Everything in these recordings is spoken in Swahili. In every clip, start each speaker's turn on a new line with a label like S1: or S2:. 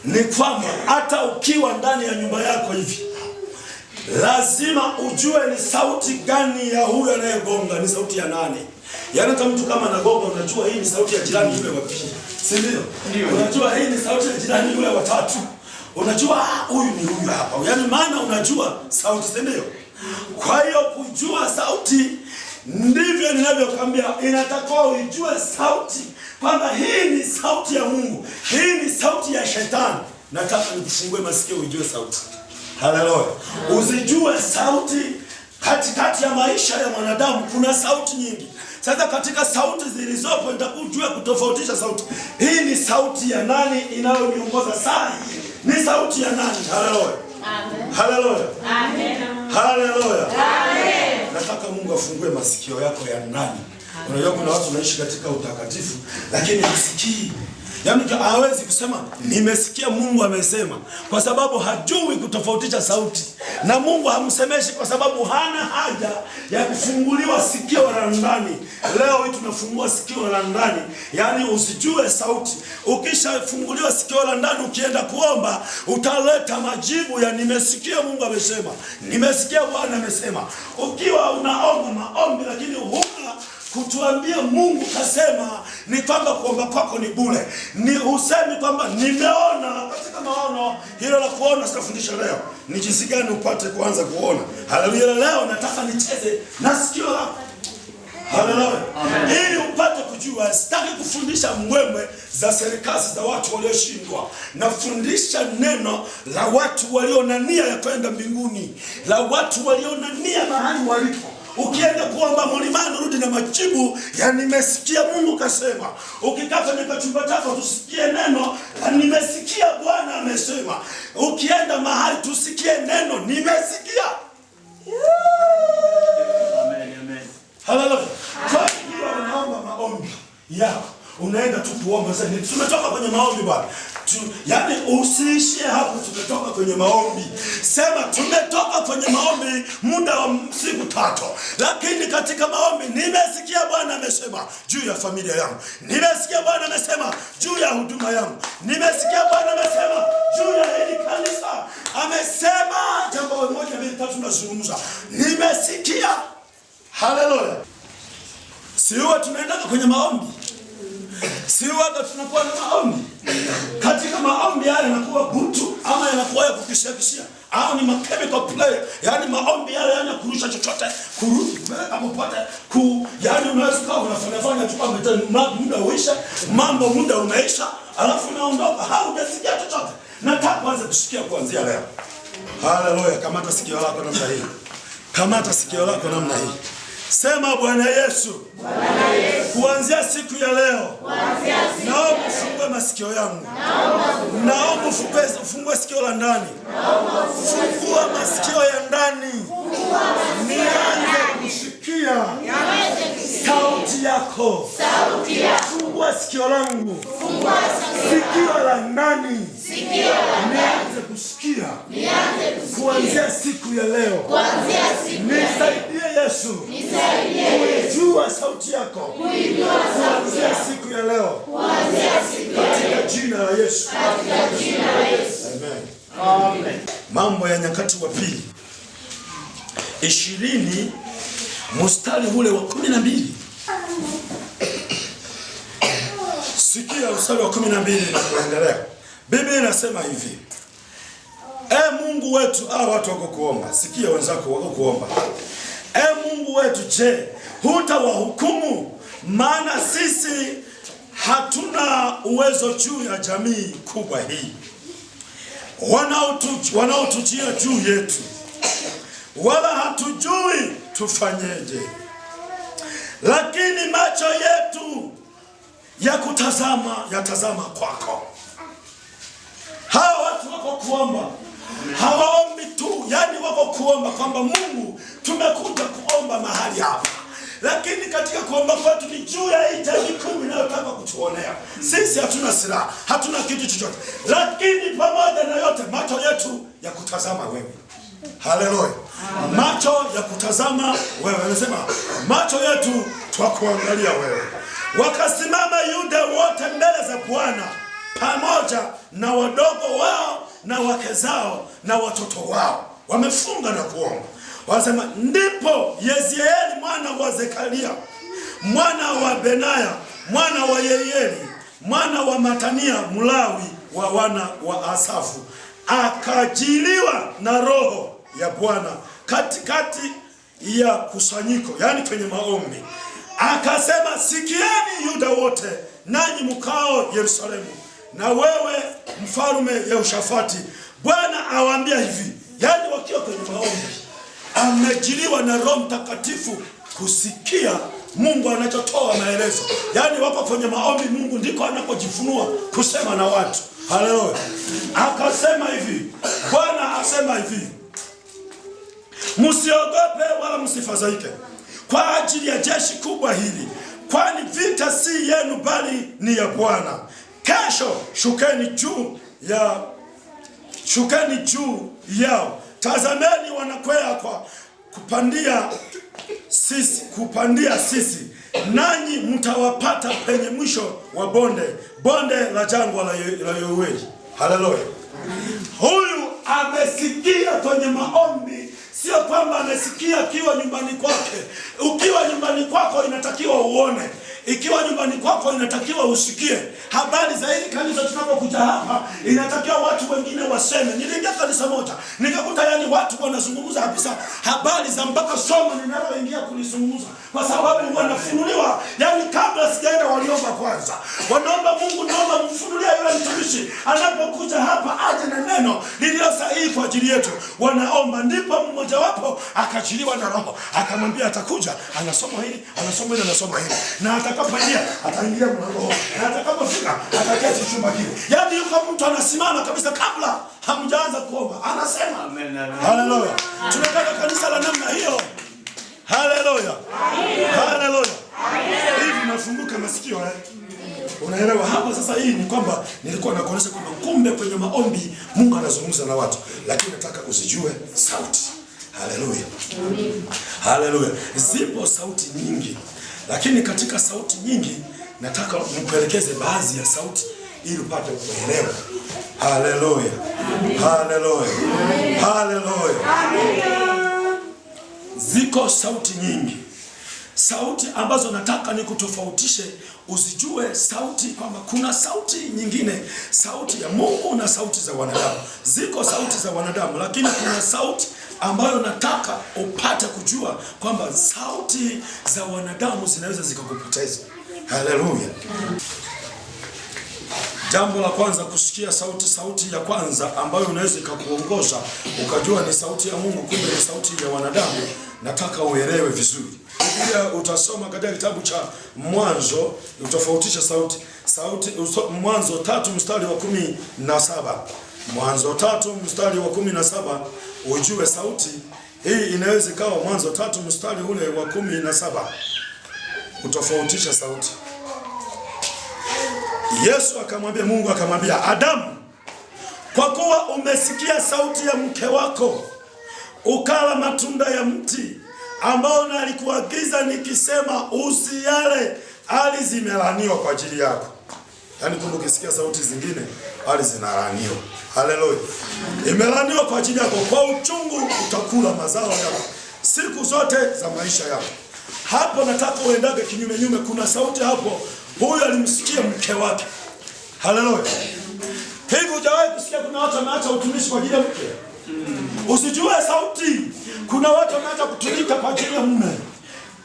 S1: ni kwamba hata ukiwa ndani ya nyumba yako hivi, lazima ujue ni sauti gani ya huyo anayegonga, ni sauti ya nani. Yaani kama mtu kama anagonga, unajua hii ni sauti ya jirani yule wa pili, si ndio? Unajua hii ni sauti ya jirani yule wa tatu. Unajua huyu ni huyu hapa. Yaani maana unajua sauti, si ndio? Kwa hiyo kujua sauti, ndivyo ninavyokuambia, inatakiwa ujue sauti kwamba hii ni sauti ya Mungu, hii ni sauti ya shetani. Nataka nikufungue masikio ujue sauti. Haleluya. Usijue sauti. Katikati ya maisha ya mwanadamu kuna sauti nyingi. Sasa katika sauti zilizopo nitakujua kutofautisha sauti. Hii ni sauti ya nani inayoniongoza saa hii? Ni sauti ya nani? Haleluya. Amen. Haleluya. Amen. Haleluya. Amen. Nataka Mungu afungue masikio yako ya ndani. Unajua kuna watu wanaishi katika utakatifu lakini hasikii. Yaani hawezi kusema nimesikia Mungu amesema, kwa sababu hajui kutofautisha sauti. Na Mungu hamsemeshi kwa sababu hana haja ya kufunguliwa sikio la ndani. Leo hii tunafungua sikio la ndani, yaani usijue sauti. Ukishafunguliwa sikio la ndani, ukienda kuomba utaleta majibu ya nimesikia Mungu amesema, nimesikia Bwana amesema. Ukiwa unaomba maombi lakini huna kutuambia Mungu kasema, ni kwamba kuomba kwako ni bure. Ni usemi kwamba nimeona katika maono. Hilo la kuona sitafundisha leo. Ni jinsi gani upate kuanza kuona. Haleluya. Leo nataka nicheze na sikio lako. Haleluya. Ili upate kujua. Sitaki kufundisha mbwembwe za serikali za watu walioshindwa. Nafundisha neno la watu walio na nia ya kwenda mbinguni, la watu walio na nia mahali walipo. Ukienda kuomba mlimani rudi na majibu ya nimesikia Mungu kasema. Ukikaa kwenye kachumba chako tusikie neno nimesikia Bwana amesema. Ukienda mahali tusikie neno nimesikia. Amen, amen. Haleluya. Kwa hiyo unaomba maombi yako, unaenda tu kuomba. Sasa tumetoka kwenye maombi bwana. Yaani usiishie hapo, tumetoka kwenye maombi. Sema tumetoka kwenye maombi muda wa siku 3. Lakini katika maombi nimesikia Bwana amesema juu ya familia yangu. Nimesikia Bwana amesema juu ya huduma yangu. Nimesikia Bwana amesema juu ya hili kanisa. Amesema jambo moja, mbili, tatu tunazungumza. Nimesikia. Haleluya. Sio tunaenda kwenye maombi. Sio hata tunakuwa na maombi. Katika maombi yale yanakuwa butu ama yanakuwa ya kukishakishia au ni chemical play. Yaani maombi yale yana kurusha chochote, kurudi hapo pote, yaani unaweza kuwa unafanya tu kama muda uisha, muda umeisha, alafu unaondoka haujasikia chochote. Nataka kwanza kusikia kuanzia leo. Haleluya. Kamata sikio lako namna hii. Kamata sikio lako namna hii. Sema Bwana Yesu, kuanzia siku ya leo, naomba ufungue masikio yangu. Naomba ufungue sikio la ndani. Fungua masikio ya ndani. Nianze kusikia sauti yako. Fungua sikio langu. Sikio la ndani. Nianze kusikia. Kuanzia siku ya leo. Nisaidie Yesu. Kuijua sauti yako. Kuanzia siku ya leo. Katika jina la Yesu. Amen. Amen. Mambo ya Nyakati wa Pili 20 mstari ule wa 12. Sikia mstari wa 12 na kuendelea. Biblia inasema hivi. Mungu wetu, watu wako kuomba. Sikia wenzako wako kuomba. Mungu wetu, je, hutawahukumu? Maana sisi hatuna uwezo juu ya jamii kubwa hii wanaotujia juu yetu, wala hatujui tufanyeje. Lakini macho yetu yatazama kwako. Hawa watu wako kuomba. Hawaombi tu, yani wako kuomba kwamba Mungu tumekuja kuomba mahali hapa. Lakini katika kuomba kwetu ni juu ya hii jamii kuu inayotaka kutuonea. Sisi hatuna silaha, hatuna kitu chochote. Lakini pamoja na yote macho yetu ya kutazama wewe. Haleluya. Macho ya kutazama wewe. Anasema macho yetu twakuangalia wewe. Wakasimama Yuda wote mbele za Bwana pamoja na wadogo wao na wake zao na watoto wao. Wamefunga na kuomba. Wanasema ndipo Yezieli mwana wa Zekaria, mwana wa Benaya, mwana wa Yeieli, mwana wa Matania, Mlawi wa wana wa Asafu, akajiliwa na Roho ya Bwana katikati ya kusanyiko, yani kwenye maombi. Akasema, sikieni Yuda wote, nanyi mkao Yerusalemu, na wewe mfalme Yehoshafati, Bwana awaambia hivi. Yani wakiwa kwenye maombi, amejiliwa na Roho Mtakatifu kusikia Mungu anachotoa maelezo. Yani wako kwenye maombi, Mungu ndiko anapojifunua kusema na watu. Haleluya. Akasema hivi, Bwana asema hivi, msiogope wala msifadhaike kwa ajili ya jeshi kubwa hili, kwani vita si yenu bali ni ya Bwana. Kesho shukeni juu yao. Tazameni wanakwea kwa kupandia sisi, nanyi mtawapata penye mwisho wa bonde la jangwa la Yoeli. Haleluya. Huyu amesikia kwenye maombi, sio kwamba amesikia akiwa nyumbani kwake. Ukiwa nyumbani kwako inatakiwa uone, ikiwa nyumbani kwako inatakiwa usikie habari za hili kanisa. Tunapokuja hapa inatakiwa watu wengine waseme. Niliingia kanisa moja nikakuta yani watu wanazungumza kabisa habari za mpaka somo ninaloingia kulizungumza, kwa sababu wanafunuliwa. Yani kabla sijaenda waliomba kwanza, wanaomba Mungu, naomba mfunulie yule mtumishi anapokuja hapa aje na neno lililo sahihi kwa ajili yetu. Wanaomba, ndipo mmoja wapo akachiliwa na Roho, akamwambia atakuja, anasoma hili, anasoma hili, anasoma hili, na atakapoingia ataingia mlango, na atakapofika ataketi chumba kile. Yani yuko mtu anasimama kabisa kabla hamjaanza kuomba, anasema amen. Haleluya. Tunataka kanisa la namna hiyo. Haleluya. Haleluya. Hivi nafunguka masikio Unaelewa hapo sasa? Hii ni kwamba nilikuwa nakuonesha kwamba kumbe kwenye maombi Mungu anazungumza na watu, lakini nataka usijue sauti. Haleluya. Haleluya. Zipo sauti nyingi, lakini katika sauti nyingi nataka nikuelekeze baadhi ya sauti ili upate kuelewa. Haleluya. Haleluya. Haleluya. Ziko sauti nyingi, sauti ambazo nataka nikutofautishe usijue sauti kwamba kuna sauti nyingine, sauti ya Mungu na sauti za wanadamu. Ziko sauti za wanadamu, lakini kuna sauti ambayo nataka upate kujua kwamba sauti za wanadamu zinaweza zikakupoteza. Haleluya. Jambo la kwanza, kusikia sauti ya kwanza ambayo unaweza ikakuongoza ukajua ni sauti ya Mungu, kumbe ni sauti ya wanadamu. Nataka uelewe vizuri. Pia utasoma katika kitabu cha Mwanzo, utofautisha sauti Mwanzo 3 mstari wa 17. Mwanzo 3 mstari wa 17, ujue sauti hii inaweza ikawa Mwanzo 3 mstari ule wa 17. Utofautisha sauti. Yesu akamwambia, Mungu akamwambia Adamu, kwa kuwa umesikia sauti ya mke wako, ukala matunda ya mti ambao nalikuagiza nikisema usiyale, hali zimelaaniwa kwa ajili yako. Yaani kumbe ukisikia sauti zingine, hali zinalaaniwa. Haleluya. Imelaaniwa kwa ajili yako, kwa uchungu utakula mazao yako siku zote za maisha yako. Hapo nataka uendage kinyume. Kuna sauti hapo, huyu alimsikia mke wake. Haleluya. Hivi hujawahi kusikia kuna watu wameacha utumishi kwa ajili ya mke? Usijue sauti. Kuna watu wameacha kutumika kwa ajili ya mume.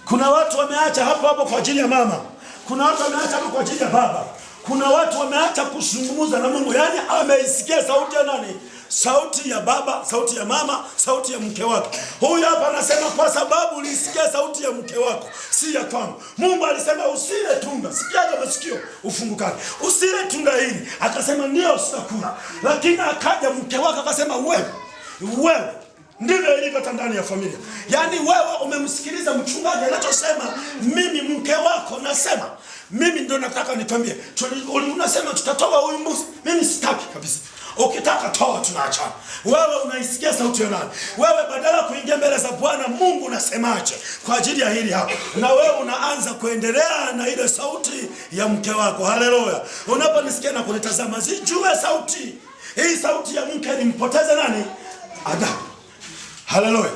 S1: Kuna watu wameacha hapo kwa ajili ya mama. Kuna watu wameacha hapo kwa ajili ya baba. Kuna watu wameacha kuzungumza na Mungu. Yaani ameisikia sauti ya nani? Sauti ya baba, sauti ya mama, sauti ya mke wake. Huyu hapa anasema kwa sababu ulisikia sauti ya mke wako, si ya kwangu. Mungu alisema usile tunda. Sikiaje masikio ufungukane. Usile tunda hili. Akasema ndio sitakula. Lakini akaja mke wake akasema wewe. Ndivyo ilivyo ndani ya familia. Yaani wewe umemsikiliza mchungaji anachosema, mimi mke wako nasema, mimi ndio nataka nikwambie. Unasema tutatoa huyu mbuzi, mimi sitaki kabisa. Ukitaka toa, tunaachana. Wewe unaisikia sauti ya nani? Wewe badala kuingia mbele za Bwana Mungu unasemaje kwa ajili ya hili hapa? Na wewe unaanza kuendelea na ile sauti ya mke wako. Haleluya. Unaponisikia na kunitazama, zijue sauti. Hii sauti ya mke ilimpoteza nani? Adamu. Haleluya.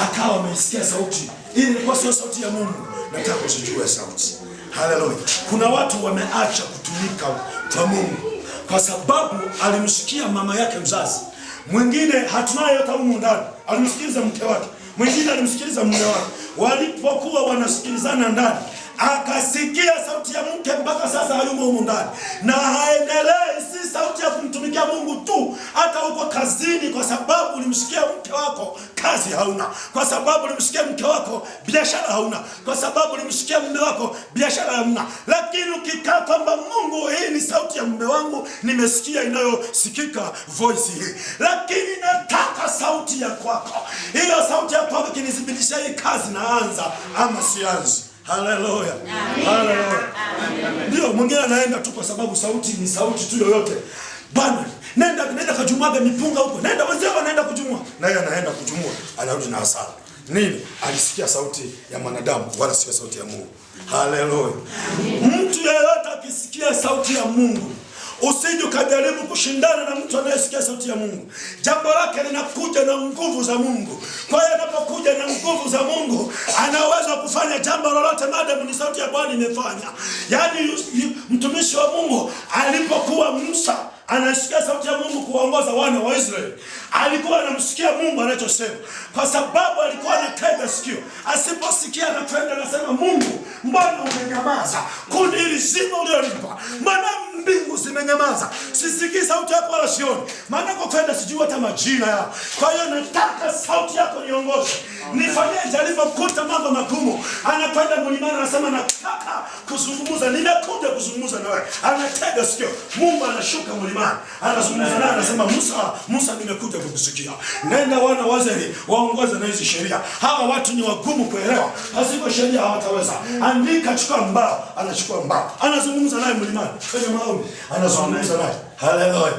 S1: Akawa amesikia sauti. Hii ilikuwa sio sauti ya Mungu. Nataka usijue sauti. Haleluya. Kuna watu wameacha kutumika kwa Mungu kwa sababu alimsikia mama yake mzazi. Mwingine hatunaye yote humu ndani alimsikiliza mke wake. Mwingine alimsikiliza mume wake. Walipokuwa wanasikilizana ndani, akasikia sauti ya mke mpaka sasa hayumo humu ndani. Na haendelee, si sauti ya kumtumikia Mungu tu, hata huko kazini, kwa sababu ulimsikia mke wako, kazi hauna. Kwa sababu ulimsikia mke wako, biashara hauna. Kwa sababu ulimsikia mume wako, biashara hauna. Lakini ukikaa kwamba Mungu, hii ni sauti ya mume wangu, nimesikia inayosikika voice hii, lakini nataka sauti ya kwako. Hiyo sauti ya kwako kinithibitisha hii kazi naanza ama sianzi. Haleluya. Haleluya. Ndio mwingine anaenda tu kwa sababu sauti ni sauti tu yoyote. Bwana, nenda kujumwaga mipunga huko. Nenda wenzao wanaenda kujumua. Na yeye anaenda kujumua, anarudi na hasara. Nini? Alisikia sauti ya mwanadamu wala sio sauti ya Mungu. Haleluya. Mtu yeyote akisikia sauti ya Mungu, usije ukajaribu kushindana na mtu anayesikia sauti ya Mungu. Jambo lake linakuja na nguvu za Mungu. Kwa hiyo anapokuja na nguvu za Mungu, anaweza kufanya jambo lolote maadamu ni sauti ya Bwana imefanya. Yaani mtumishi wa Mungu alipokuwa Musa anasikia sauti ya Mungu kuongoza wana wa Israeli, alikuwa anamsikia Mungu anachosema, kwa sababu alikuwa anatega sikio. Asiposikia anakwenda anasema, Mungu, mbona umenyamaza? Kundi hili zima ulionipa, mbona mbingu zimenyamaza? Sisikii sauti yako wala sioni. Maana kwa kwenda sijui hata majina yao. Kwa hiyo nataka sauti yako niongoze. Nifanyeje? Alipokuta mambo magumu, anakwenda mlimani anasema, nataka kuzungumza, nimekuja kuzungumza na wewe. Anatega sikio. Mungu anashuka mlimani, anazungumza naye, anasema, Musa, nimekuja kukusikia. Nenda wana wa Israeli waongoze na hizi sheria. Hawa watu ni wagumu kuelewa. Haziko sheria hawataweza. Andika, chukua mbao. Anachukua mbao. Anazungumza naye mlimani. Kwenye maombi anazungumza naye. Haleluya.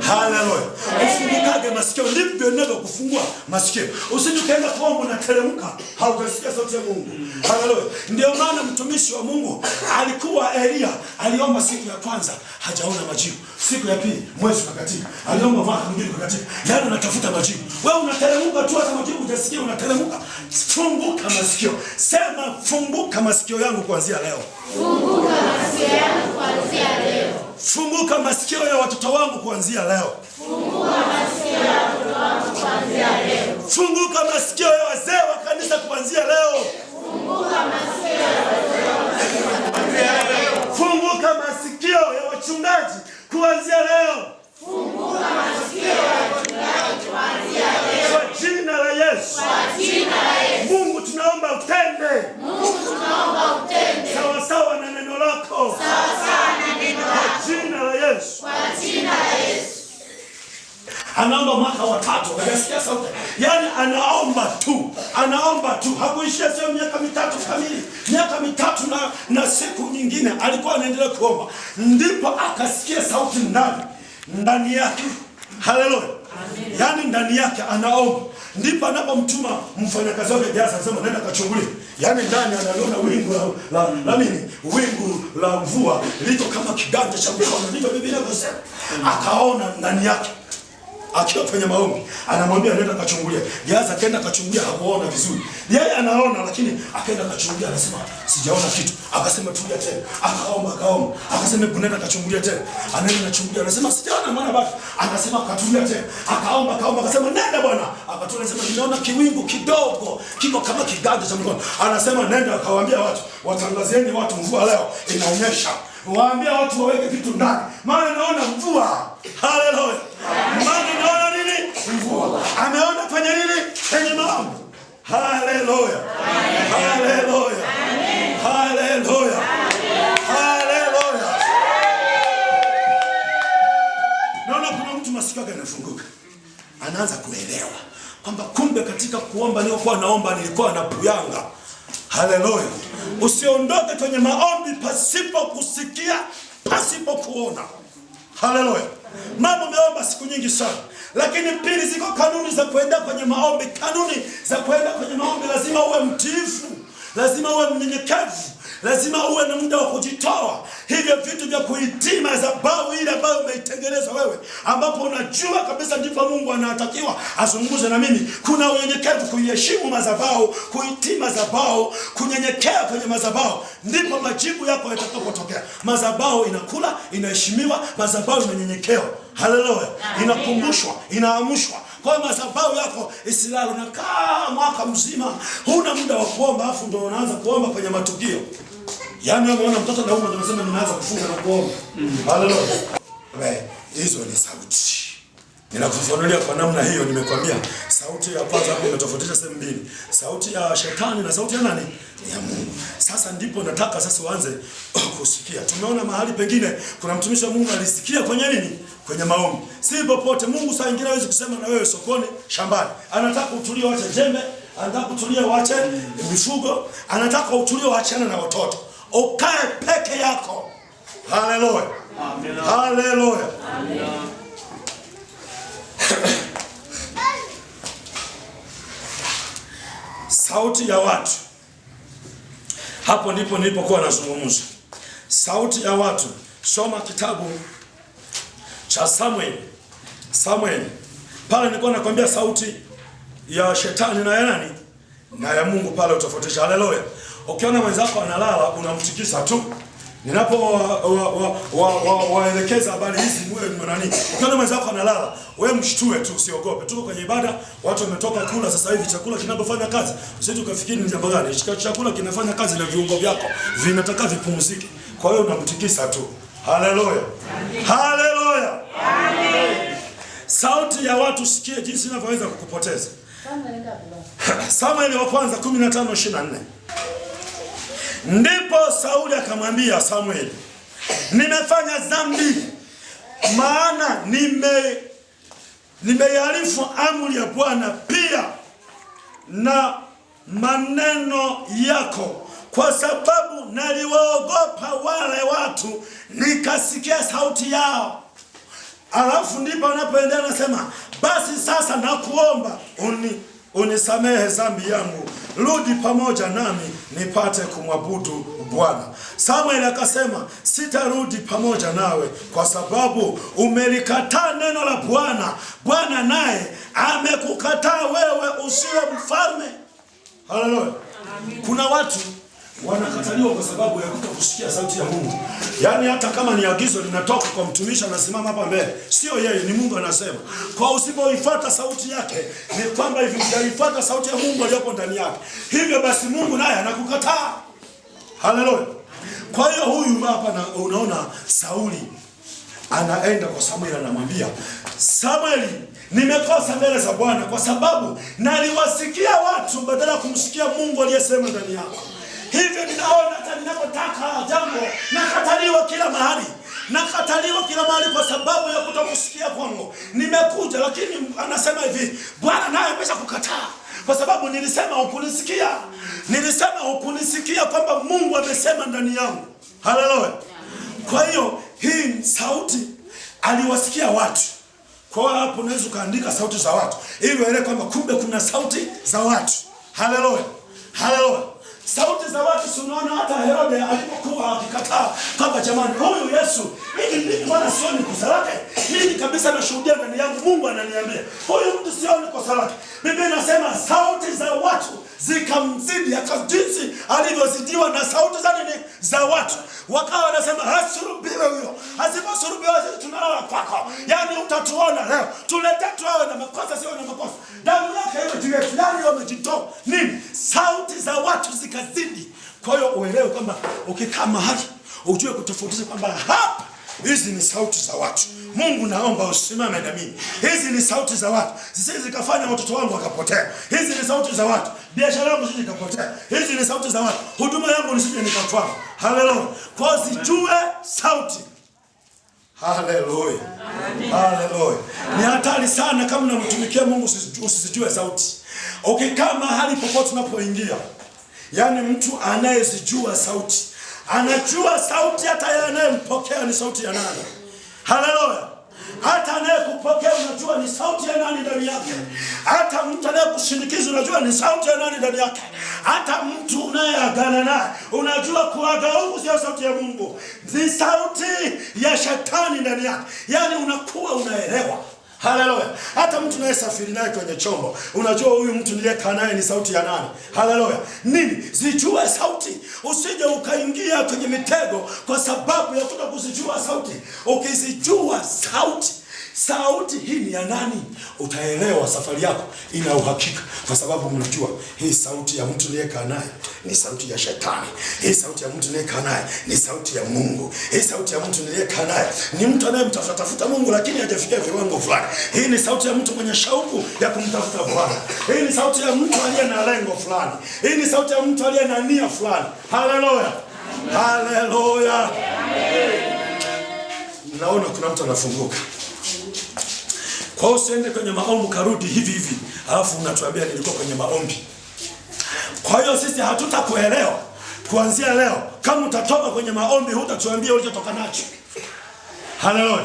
S1: Haleluya. Usinikage masikio, ndivyo ndio kufungua masikio. Usije kaenda kuomba na teremka, hautasikia sauti ya Mungu. Haleluya. Ndio maana mtumishi wa Mungu alikuwa Elia, aliomba siku ya kwanza hajaona majibu. Siku ya pili mwezi ukakatika. Aliomba mwaka mwingine ukakatika. Yaani unatafuta majibu. Wewe unateremka tu, hata majibu hujasikia, unateremka. Funguka masikio. Sema, funguka masikio yangu kuanzia leo.
S2: Funguka masikio yangu kuanzia leo.
S1: Funguka masikio ya watoto wangu kuanzia leo.
S2: Funguka masikio ya watoto wangu kuanzia leo.
S1: Funguka masikio ya wazee wa kanisa kuanzia leo.
S2: Funguka masikio ya wazee wa kanisa kuanzia leo.
S1: Funguka masikio ya wachungaji kuanzia leo.
S2: Funguka masikio ya wachungaji kuanzia leo.
S1: Kwa jina la Yesu.
S2: Kwa jina la Yesu.
S1: Mungu tunaomba utende.
S2: Mungu tunaomba utende.
S1: Sawa sawa na neno lako.
S2: Sawa sawa na neno lako.
S1: Kwa jina la Yesu.
S2: Kwa jina la Yesu.
S1: Anaomba mwaka wa 3, unasikia sauti? Yaani anaomba tu. Hakuishia sio miaka 3 kamili. Miaka 3 na siku nyingine alikuwa anaendelea kuomba. Ndipo akasikia sauti ndani yake. Haleluya. Yaani ndani yake anaomba. Ndipo anapomtuma mfanyakazi wake Gehazi, anasema, nenda kachungulie. Yaani ndani anaona wingu wingu la mvua liko kama kiganja cha mkono. Ndivyo Biblia inasema. Akaona ndani yake. Akiwa kwenye maombi, anamwambia nenda kachungulia. Gehazi akaenda kachungulia, hakuona vizuri. Yeye anaona, lakini akaenda kachungulia, anasema sijaona kitu. Akasema tulia tena. Akaomba. Akasema nenda kachungulia tena. Anaenda kachungulia, anasema sijaona maana bado. Akasema katulia tena. Akaomba. Akasema nenda bwana. Akatulia, anasema ninaona kiwingu kidogo kiko kama kiganja cha mkono. Anasema nenda, akawaambia watu, watangazieni watu mvua leo inaonyesha. Waambia watu waweke vitu ndani, maana naona mvua. Haleluya. Maana naona nini? Mvua. Ameona fanya nini? Kwenye maombi. Haleluya. Haleluya. Haleluya. Haleluya. Naona kuna mtu masikio yake yanafunguka. Anaanza kuelewa kwamba kumbe katika kuomba nilikuwa naomba nilikuwa napuyanga. Haleluya. Usiondoke kwenye maombi pasipo kusikia, pasipo kuona. Haleluya. Mama umeomba siku nyingi sana. Lakini pili, ziko kanuni za kwenda kwenye maombi. Kanuni za kwenda kwenye maombi, lazima uwe mtiifu, lazima uwe mnyenyekevu, lazima uwe na muda wa kujitoa. Hivyo vitu vya kuitii madhabahu ile ambayo umeitengeneza wewe, ambapo unajua kabisa ndipo Mungu anatakiwa azungumze na mimi. Kuna unyenyekevu, kuiheshimu madhabahu, kuitii madhabahu, kunyenyekea kwenye madhabahu, ndipo majibu yako yatakapotokea. Madhabahu inakula, inaheshimiwa, madhabahu inanyenyekewa. Haleluya. Inakumbushwa, inaamshwa. Kwa hiyo madhabahu yako isilale. Unakaa mwaka mzima huna muda wa kuomba, afu ndio unaanza kuomba kwenye matukio. Yaani umeona mtoto na umma unasema ninaanza kufunga na kuomba. Haleluya. Hizo ni sauti. Ninakufunulia kwa namna hiyo. Nimekwambia sauti ya kwanza hapo imetofautisha sehemu mbili. Sauti ya shetani na sauti ya nani? Ya Mungu. Sasa ndipo nataka sasa uanze kusikia. Tumeona mahali pengine kuna mtumishi wa Mungu alisikia kwenye nini? Kwenye maombi. Si popote. Mungu saa nyingine hawezi kusema na wewe sokoni, shambani. Anataka utulie, waache jembe, anataka utulie, waache mifugo, anataka utulie, waachane na watoto. Ukae peke yako. Haleluya. Amen. Haleluya. Amen. Sauti ya watu. Hapo ndipo nilipokuwa nazungumza. Sauti ya watu. Soma kitabu cha Samuel. Pale nilikuwa nakwambia sauti ya shetani na ya nani? Na ya Mungu, pale utofautisha. Haleluya. Ukiona mwenzako analala unamtikisa tu. Ninapo waelekeza habari hizi wewe ni nani? Ukiona mwenzako analala, wewe mshtue tu, usiogope. Tuko kwenye ibada, watu wametoka kula sasa hivi, chakula kinapofanya kazi. Usije ukafikiri ni jambo gani. Chakula kinafanya kazi na viungo vyako vinataka vipumzike. Kwa hiyo unamtikisa tu. Haleluya. Haleluya. Amen. Sauti ya watu, sikie jinsi inavyoweza kukupoteza. Samueli wa kwanza 15:24. Ndipo Sauli akamwambia Samueli, nimefanya dhambi, maana nimeyarifu amri ya Bwana pia na maneno yako, kwa sababu naliwaogopa wale watu, nikasikia sauti yao. Alafu ndipo anapoendelea anasema, basi sasa nakuomba unisamehe dhambi yangu, rudi pamoja nami nipate kumwabudu Bwana. Samuel akasema, sitarudi pamoja nawe kwa sababu umelikataa neno la Bwana. Bwana naye amekukataa wewe usiwe mfalme. Haleluya. Kuna watu wanakataliwa kwa sababu ya kutokusikia sauti ya Mungu. Yaani hata kama ni agizo linatoka kwa mtumishi anasimama hapa mbele, sio yeye, ni Mungu anasema. Kwa usipoifuata sauti yake, ni kwamba hivi hujaifuata sauti ya Mungu aliyopo ndani yake. Hivyo basi Mungu naye anakukataa. Haleluya. Kwa hiyo huyu hapa unaona Sauli anaenda kwa Samueli, anamwambia Samueli, nimekosa mbele za Bwana kwa sababu naliwasikia watu badala ya kumsikia Mungu aliyesema ndani yako. Hivyo ninaona hata ninapotaka jambo nakataliwa kila mahali. Nakataliwa kila mahali kwa sababu ya kutokusikia kwangu. Nimekuja lakini anasema hivi, Bwana naye amesha kukataa kwa sababu nilisema hukunisikia. Nilisema hukunisikia kwamba Mungu amesema ndani yangu. Haleluya. Kwa hiyo hii sauti aliwasikia watu. Kwa hiyo hapo unaweza kaandika sauti za watu ili uelewe kwamba kumbe kuna sauti za watu. Haleluya. Haleluya. Sauti za watu. Unaona hata Herode alipokuwa akikataa kwamba jamani, huyu Yesu mimi Bwana sioni kosa lake. Mimi kabisa nashuhudia ndani yangu, Mungu ananiambia huyu mtu sioni kosa lake. Biblia inasema sauti za watu zikamzidi jinsi alivyozidiwa na sauti za nini? Za watu. Wakawa wanasema hasurubiwe huyo. Asiposurubiwe sisi tunalala kwako. Yaani utatuona leo. Tulete tuwe na makosa sio na makosa. Damu yake hiyo juu yetu. Yaani wamejitoa. Nini? Sauti za watu zikazidi. Kwa hiyo uelewe kwamba ukikaa mahali ujue kutofautisha kwamba hapa hizi ni sauti za watu. Mungu naomba usimame na mimi. Hizi ni sauti za watu. Sisi zikafanya watoto wangu wakapotea. Hizi ni sauti za watu. Biashara yangu sije ikapotea. Hizi ni sauti za watu. Huduma yangu nisije nikatwaa. Haleluya. Kwa zijue sauti. Haleluya. Haleluya. Ni hatari sana kama unamtumikia Mungu usisijue sauti. Ukikaa mahali popote unapoingia, yaani mtu anayezijua sauti, anajua sauti hata yanayempokea ni sauti ya nani. Haleluya. Hata anayekupokea unajua ni sauti ya nani ndani yake. Hata mtu anayekushindikiza unajua ni sauti ya nani ndani yake. Hata mtu unayeagana naye unajua kuaga huku sio sauti ya Mungu, ni sauti ya shetani ndani yake. Yaani unakuwa unaelewa. Haleluya. Hata mtu unayesafiri naye kwenye chombo unajua huyu mtu niliyekaa naye ni sauti ya nani. Haleluya. Nini? Zijue sauti. Usije ukaingia kwenye mitego kwa sababu ya kuto kuzijua sauti. Ukizijua sauti hii ni ya nani, utaelewa safari yako ina uhakika, kwa sababu mnajua hii sauti ya mtu niliyekaa naye ni sauti ya shetani. Hii sauti ya mtu niliyekaa naye ni sauti ya Mungu. Hii sauti ya mtu niliyekaa naye ni mtu anayemtafuta Mungu lakini hajafikia viwango fulani. Hii ni sauti ya mtu mwenye shauku ya kumtafuta Bwana. Hii ni sauti ya mtu aliye na lengo fulani. Hii ni sauti ya mtu aliye na nia fulani. Haleluya. Haleluya. Naona kuna mtu anafunguka. Kwa usiende kwenye maombi karudi hivi alafu unatuambia nilikuwa kwenye maombi. Kwa hiyo sisi hatutakuelewa kuanzia leo. Kama utatoka kwenye maombi hutatuambia ulichotoka nacho. Haleluya.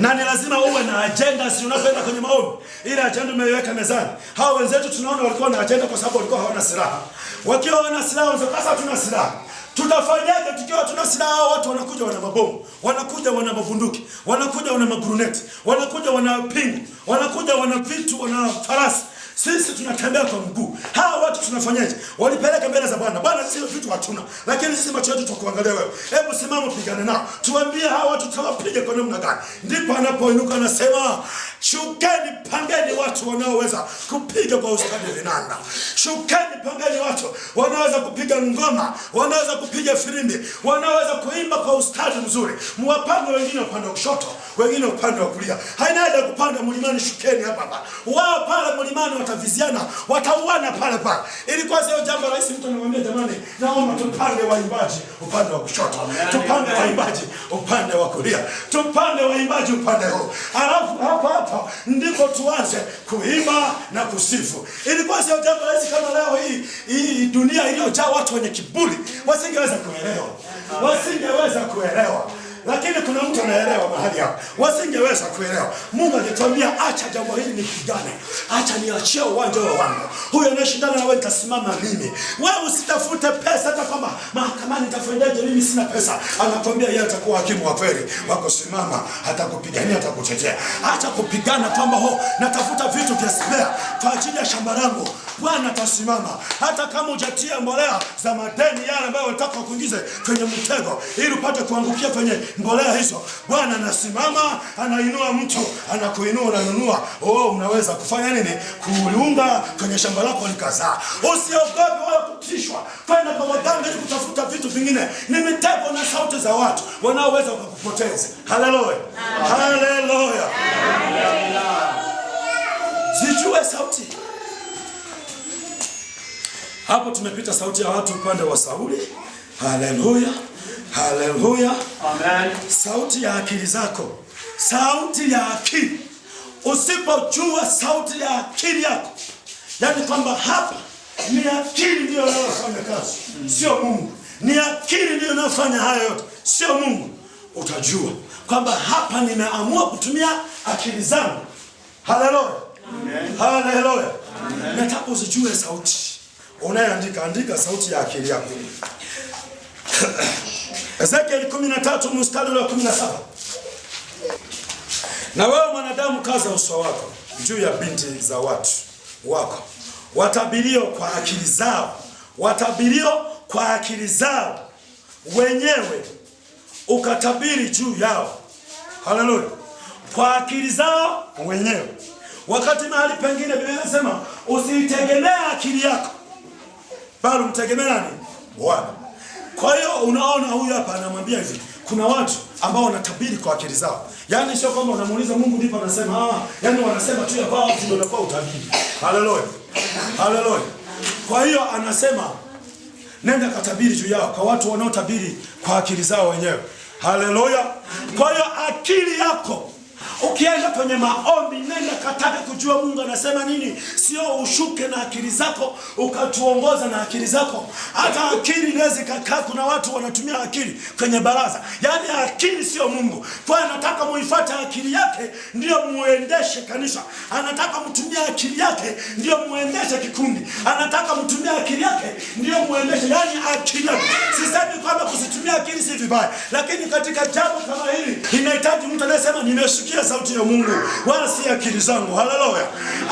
S1: Na ni lazima uwe na agenda si unapoenda kwenye maombi. Ile agenda umeiweka mezani. Hao wenzetu tunaona walikuwa na agenda kwa sababu walikuwa hawana silaha. Wakiwa wana silaha wanasema hatuna silaha. Tutafanyaje tukiwa tuna silaha? Watu wanakuja wana mabomu, wanakuja wana mabunduki, wanakuja wana maguruneti, wanakuja wana pingu, wanakuja wana vitu, wana farasi. Sisi tunatembea kwa mguu. Hawa watu tunafanyaje? Walipeleka mbele za Bwana. Bwana, sisi vitu hatuna, lakini sisi macho yetu tukuangalia wewe. Hebu simama pigane nao. Tuambie hawa watu tutawapiga kwa namna gani? Ndipo anapoinuka anasema, shukeni pangeni watu wanaoweza kupiga kwa ustadi vinanda. Shukeni pangeni watu wanaweza kupiga ngoma, wanaweza kupiga filimbi, wanaweza kuimba kwa ustadi mzuri. Muwapange wengine upande wa kushoto, wengine upande wa kulia. Haina haja kupanda mlimani, shukeni hapa. Wao pale mlimani wataviziana, watauana pale. Ilikuwa sio jambo rahisi. Mtu anamwambia jamani, naomba tupange waimbaji upande wa kushoto, tupange waimbaji upande wa kulia, tupange waimbaji upande huu. Alafu hapa ndipo tuanze kuimba na kusifu. Ilikuwa sio jambo rahisi kama leo hii dunia iliyojaa watu wenye kiburi. Wasingeweza kuelewa. Lakini kuna mtu anaelewa mahali hapo. Wasingeweza kuelewa. Mungu alituambia acha jambo hili nipigane. Acha niachie uwanja wangu. Huyo anayeshindana na wewe nitasimama mimi. Wewe usitafute pesa hata kama mahakamani nitafanyaje mimi sina pesa. Anakwambia yeye atakuwa hakimu wa kweli. Wako simama atakupigania atakutetea. Acha kupigana kwamba natafuta vitu vya spare kwa ajili ya shamba langu. Bwana atasimama. Hata kama hujatia mbolea za madeni yale ambayo unataka kuingiza kwenye mtego ili upate kuangukia kwenye mbolea hizo, Bwana anasimama, anainua mtu, anakuinua, unanunua. Unaweza kufanya nini? Kuunga kwenye shamba lako likazaa. Usiogope wala kutishwa kwenda kwa waganga ili kutafuta vitu vingine. Ni mitego na sauti za watu wanaoweza kukupoteza. Haleluya. Haleluya. Zijue sauti. Hapo tumepita sauti ya watu upande wa Sauli. Haleluya. Haleluya.
S2: Amen.
S1: Sauti ya akili zako. Sauti ya akili. Usipojua sauti ya akili yako, yaani kwamba hapa ni akili ndio inayofanya kazi, sio Mungu. Ni akili ndio inayofanya haya yote, sio Mungu. Utajua kwamba hapa nimeamua kutumia akili zangu. Haleluya. Amen. Haleluya. Nataka usijue sauti. Unayeandika, andika sauti ya akili yako. Ezekiel 13 mstari wa 17. Na wewe mwanadamu, kaza uso wako juu ya binti za watu wako, watabirio kwa akili zao, watabirio kwa akili zao wenyewe, ukatabiri juu yao. Haleluya. Kwa akili zao wenyewe. Wakati mahali pengine Biblia inasema usitegemea akili yako, bali mtegemea nani? Bwana. Kwa hiyo unaona huyu hapa anamwambia hivi, kuna watu ambao wanatabiri kwa akili zao. Yaani sio kwamba unamuuliza Mungu ndipo anasema, yaani wanasema tu ya kwao ndio unakuwa utabiri. Haleluya. Haleluya. Kwa hiyo anasema nenda katabiri juu yao, kwa watu wanaotabiri kwa akili zao wenyewe. Haleluya. Kwa hiyo akili yako Ukienda kwenye maombi, nenda kataka kujua Mungu anasema nini. Sio ushuke na akili zako ukatuongoza na akili zako. Hata akili inaweza kukaa. Kuna watu wanatumia akili kwenye baraza. Yaani akili sio Mungu. Kwa hiyo anataka muifuate akili yake ndio muendeshe kanisa. Anataka mtumie akili yake ndio muendeshe kikundi. Anataka mtumie akili yake ndio muendeshe. Yaani akili. Sisemi kwamba kusitumia akili si vibaya, lakini katika jambo kama hili inahitaji mtu anayesema nimesikia sauti ya Mungu wala si akili zangu. Haleluya.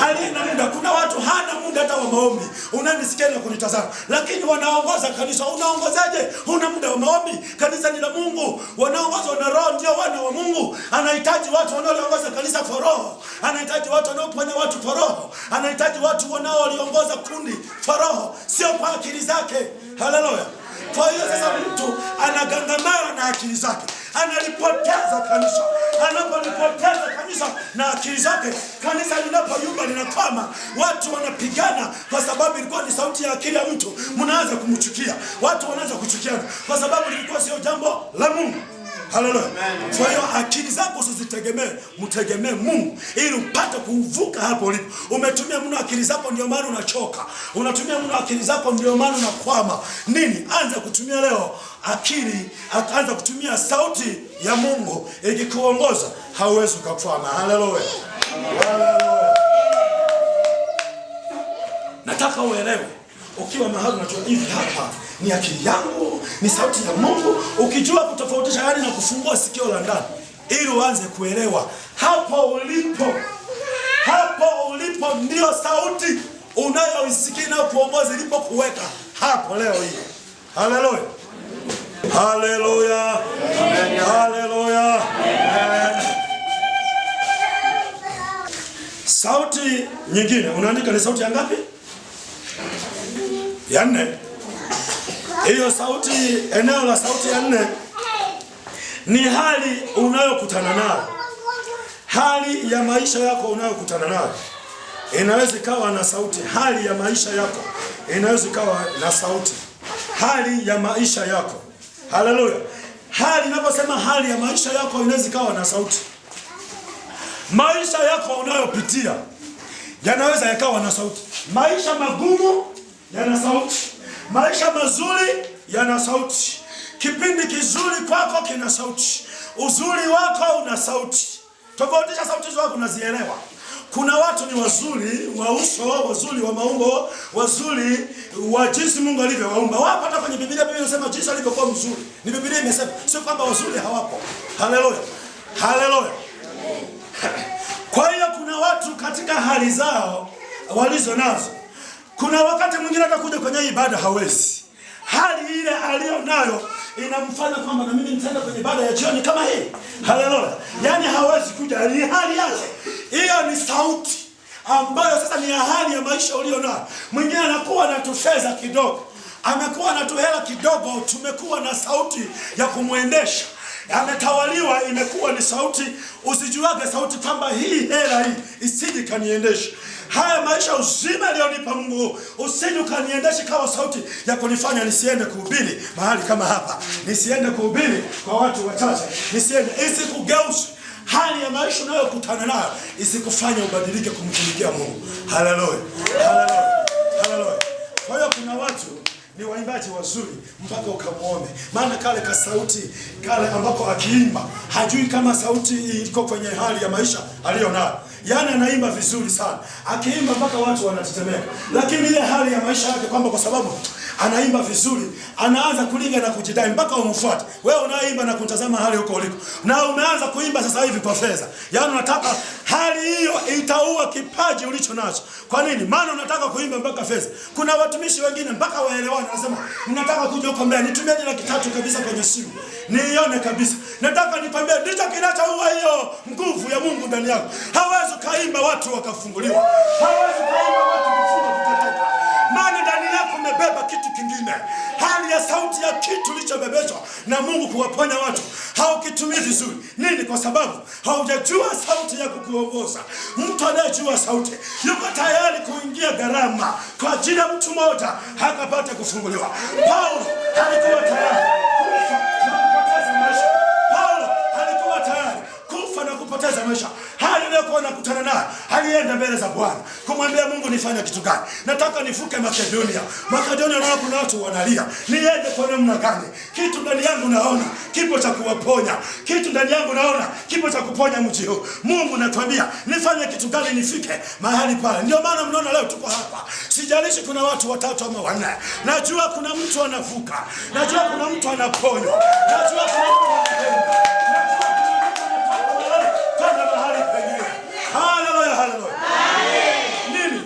S1: Alina muda. Kuna watu hana muda hata wa maombi. Unanisikia na kunitazama, lakini wanaongoza kanisa. Unaongozaje? Huna muda wa maombi. Kanisa ni la Mungu. Wanaongozwa na Roho ndio wana wa Mungu. Anahitaji watu wanaoongoza kanisa kwa Roho. Anahitaji watu wanaoponya watu kwa Roho. Anahitaji watu wanaoliongoza kundi kwa Roho, sio kwa akili zake. Haleluya. Kwa hiyo sasa mtu anagangamana na akili zake, analipoteza kanisa. Anapolipoteza kanisa na akili zake, kanisa linapoyumba linakwama. Watu wanapigana kwa sababu ilikuwa ni sauti ya akili ya mtu. Mnaanza kumchukia. Watu wanaanza kuchukiana kwa sababu ilikuwa sio jambo la Mungu. Haleluya. Kwa hiyo akili zako usizitegemee, mtegemee Mungu ili upate kuvuka hapo ulipo. Umetumia mno akili zako ndio maana unachoka. Unatumia mno akili zako ndio maana unakwama. Nini? Anza kutumia leo akili, anza kutumia sauti ya Mungu ikikuongoza, hauwezi kukwama. Haleluya. Haleluya. Nataka uelewe. Ukiwa mahali unajua hivi hapa ni akili yangu, ni sauti ya Mungu. Ukijua kutofautisha hali na kufungua sikio la ndani ili uanze kuelewa hapo ulipo. Hapo ulipo ndio sauti unayoisikia na kuongoza ilipo kuweka hapo leo hii. Haleluya. Haleluya. Haleluya. Sauti nyingine unaandika ni sauti ya ngapi? Ya 4. Hiyo sauti, eneo la sauti ya 4 ni hali unayokutana nayo. Hali ya maisha yako unayokutana nayo inaweza ikawa na sauti. Hali ya maisha yako inaweza ikawa na sauti. Hali ya maisha yako. Haleluya. Hali, ninaposema hali ya maisha yako inaweza ikawa na sauti. Maisha yako unayopitia yanaweza yakawa na sauti. Maisha magumu yana sauti. Maisha mazuri yana sauti. Kipindi kizuri kwako kina sauti. Uzuri wako una sauti. Tofautisha sauti zako unazielewa. Kuna watu ni wazuri wa uso, wazuri wa maumbo, wazuri wa jinsi Mungu alivyowaumba. Wapo hata kwenye Biblia. Biblia inasema jinsi alivyokuwa mzuri. Ni Biblia imesema, sio kwamba wazuri hawapo. Haleluya. Haleluya. Kwa hiyo kuna watu katika hali zao walizo nazo, kuna wakati mwingine atakuja kwenye ibada hawezi. Hali ile aliyo nayo inamfanya kwamba na mimi nitaenda kwenye ibada ya jioni kama hii. Haleluya. Yaani hawezi kuja, ni hali yake. Hiyo ni sauti ambayo sasa ni hali ya maisha ulio nayo. Mwingine anakuwa na tufeza kidogo, amekuwa na tuhela kidogo, tumekuwa na sauti ya kumuendesha. Ametawaliwa, imekuwa ni sauti. Usijuage sauti kwamba hii hela hii isije kaniendesha. Haya maisha uzima alionipa Mungu usije kaniendesha kama sauti ya kunifanya nisiende kuhubiri mahali kama hapa. Nisiende kuhubiri kwa watu wachache. Nisiende, isikugeuze. Hali ya maisha unayokutana nayo isikufanye ubadilike kumtumikia Mungu. Haleluya. Haleluya. Haleluya. Kwa hiyo kuna watu ni waimbaji wazuri mpaka ukamuombe. Maana kale ka sauti kale ambako akiimba hajui kama sauti iko kwenye hali ya maisha aliyonayo. Yaani anaimba vizuri sana, akiimba mpaka watu wanatetemeka. Lakini ile hali ya maisha yake kwamba kwa sababu anaimba vizuri, anaanza kulinga na kujidai mpaka umfuate. Wewe unaimba na kutazama hali huko uliko. Na umeanza kuimba sasa hivi kwa fedha. Yaani unataka hali hiyo itaua kipaji ulicho nacho. Kwa nini? Maana unataka kuimba mpaka fedha. Kuna watumishi wengine mpaka waelewane wanasema, "Ninataka kuja huko mbele, nitumie $3 kabisa kwenye simu. Niione kabisa. Nataka nikwambie ndicho kinachoua hiyo nguvu ya Mungu ndani yako." Hawezi kaimba watu wakafunguliwa. Hawezi kaimba watu kufunga kukatoka. Maana ndani yako umebeba kitu kingine. Hali ya sauti ya kitu kilichobebeshwa na Mungu kuwaponya watu haukitumii vizuri. Nini? Kwa sababu haujajua sauti ya kukuongoza. Mtu anayejua sauti yuko tayari kuingia gharama kwa ajili ya mtu mmoja hakapata kufunguliwa. Paulo alikuwa tayari kufa na kupoteza maisha. Paulo alikuwa tayari kufa na kupoteza kupoteza maisha. Hali iliyokuwa nakutana nayo, alienda mbele za Bwana kumwambia Mungu, nifanye kitu gani? Nataka nifuke Makedonia. Makedonia nao kuna watu wanalia. Niende kwa namna gani? Kitu ndani yangu naona kipo cha kuwaponya. Kitu ndani yangu naona kipo cha kuponya mji huu. Mungu natuambia nifanye kitu gani nifike mahali pale. Ndio maana mnaona leo tuko hapa. Sijalishi kuna watu watatu ama wanne. Najua kuna mtu anavuka. Najua kuna mtu anaponywa. Najua kuna mtu anapenda. Haleluya, haleluya. Nini?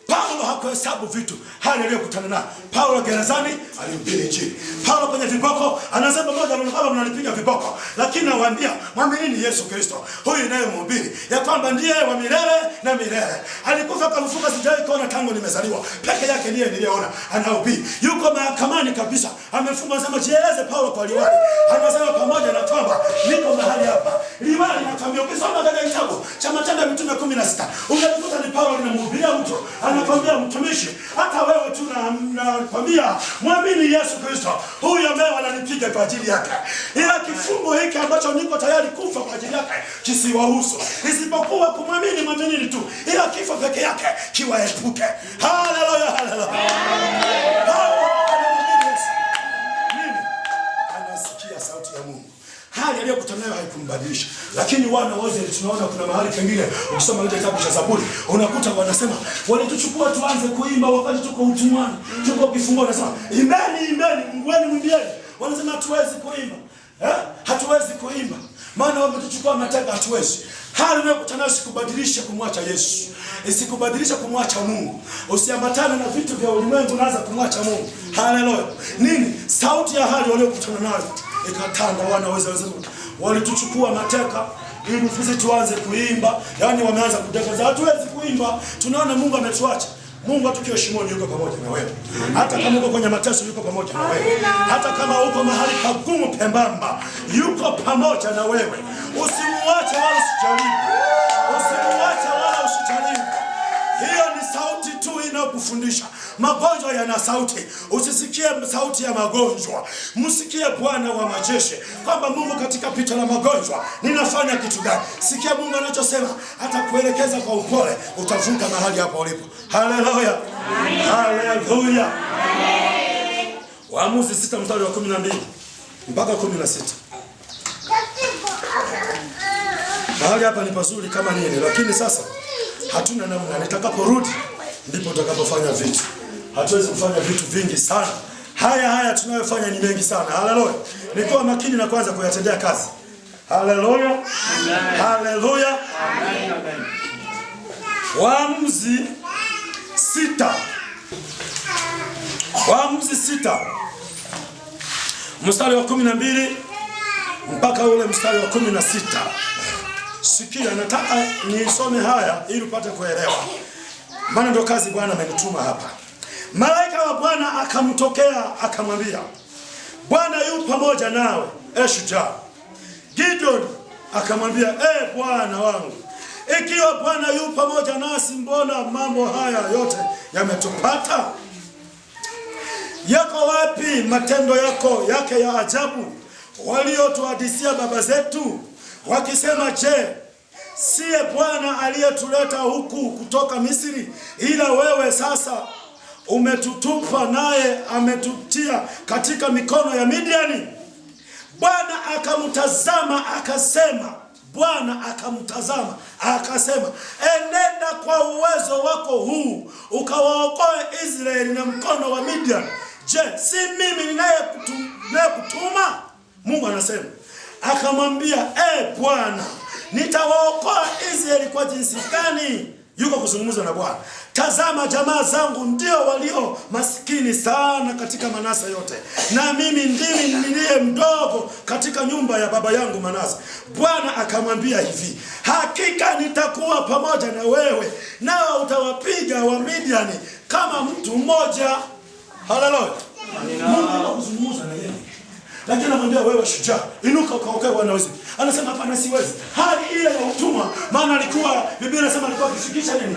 S1: Paulo hakuhesabu vitu hali aliyokutana nayo. Paulo gerezani alihubiri Injili. Paulo kwenye viboko anasema moja mnakaba mnanipiga viboko, lakini nawaambia mwaminini Yesu Kristo. Huyu ninayemhubiri ya kwamba ndiye wa milele na milele. Alikufa kafufuka, sijawahi kuona tangu nimezaliwa. Peke yake ndiye niliona anahubiri. Yuko mahakamani kabisa. Amefungwa, anasema jieleze Paulo kwa liwali. Anasema pamoja na kwamba niko mahali hapa. Liwali anakuambia ukisoma katika kitabu cha Matendo ya Mitume 16, unajikuta ni Paulo anamhubiria mtu. Anakwambia mtumishi, hata wewe tu nakwambia mwamini Yesu Kristo. Huyu ambaye wananipiga kwa ajili yake. Ila kifungo hiki ambacho niko tayari kufa kwa ajili yake kisiwahusu. Isipokuwa kumwamini mwaminini tu. Ila kifo peke yake kiwaepuke. Haleluya, haleluya. Anasikia sauti ya Mungu. Hali aliyokutana nayo haikumbadilisha. Lakini wana wote tunaona kuna mahali pengine ukisoma ile kitabu cha Zaburi unakuta wanasema walituchukua tuanze kuimba wakati tuko utumwani. Tuko kifungoni, wanasema imbeni, imbeni, Mungueni mwimbieni. Wanasema hatuwezi kuimba. Hatuwezi kuimba. Maana wametuchukua mateka, hatuwezi. Hali unayokutana nayo sikubadilisha kumwacha Yesu. Isikubadilisha kumwacha Mungu. Usiambatane na vitu vya ulimwengu unaanza kumwacha Mungu. Haleluya. Nini? Sauti ya hali waliyokutana nayo ikatanda. Wanaweza walituchukua mateka ili sisi tuanze kuimba. Yaani wameanza kudekeza, hatuwezi kuimba. Tunaona Mungu ametuacha. Mungu hatukiwa shimoni yuko pamoja na wewe. Hata kama uko kwenye mateso yuko pamoja na wewe. Hata kama uko mahali pagumu pembamba yuko pamoja na wewe. Usimuache wala usijaribu. Usimuache wala usijaribu. Hiyo ni sauti tu inayokufundisha. Magonjwa yana sauti. Usisikie sauti ya magonjwa. Msikie Bwana wa majeshi kwamba Mungu katika pita la magonjwa ninafanya kitu gani. Sikia Mungu anachosema, atakuelekeza kwa upole, utavuka mahali hapo ulipo. Haleluya. Haleluya. Waamuzi 6 mstari wa 12 mpaka 16. Mahali hapa ni pazuri kama nini, lakini sasa hatuna namna. Nitakaporudi ndipo tutakapofanya vitu. Hatuwezi kufanya vitu vingi sana. Haya tunayofanya ni mengi sana. Haleluya. Nikuwa makini na kwanza kuyatendea kazi. Haleluya. Haleluya. Waamuzi 6. Waamuzi 6. Mstari wa 12 mpaka ule mstari wa 16. Sikia, nataka nisome haya ili upate kuelewa. Maana ndio kazi Bwana amenituma hapa. Malaika wa Bwana akamtokea akamwambia, Bwana yu pamoja nawe, shujaa. Gideon akamwambia, Bwana wangu, ikiwa Bwana yu pamoja nasi, mbona mambo haya yote yametupata? Yako wapi matendo yake ya ajabu waliotuhadithia baba zetu wakisema, je, siye Bwana aliyetuleta huku kutoka Misri? Ila wewe sasa umetutupa, naye ametutia katika mikono ya Midiani. Bwana akamtazama akasema, enenda kwa uwezo wako huu ukawaokoe Israeli na mkono wa Midian. Je, si mimi ninayekutuma? Mungu anasema, akamwambia, Bwana, nitawaokoa Israeli kwa jinsi gani? Yuko kuzungumza na Bwana. Tazama, jamaa zangu ndio walio maskini sana katika Manase yote, na mimi ndimi niliye mdogo katika nyumba ya baba yangu Manase. Bwana akamwambia hivi, hakika nitakuwa pamoja na wewe, nao utawapiga wa Midiani kama mtu mmoja. Haleluya. Mungu anazungumza na yeye. Lakini anamwambia, wewe shujaa, inuka ukaokoe wana wa Israeli. Anasema hapana, siwezi. Hali ile ya utumwa, maana alikuwa, Biblia inasema alikuwa akifikisha nini?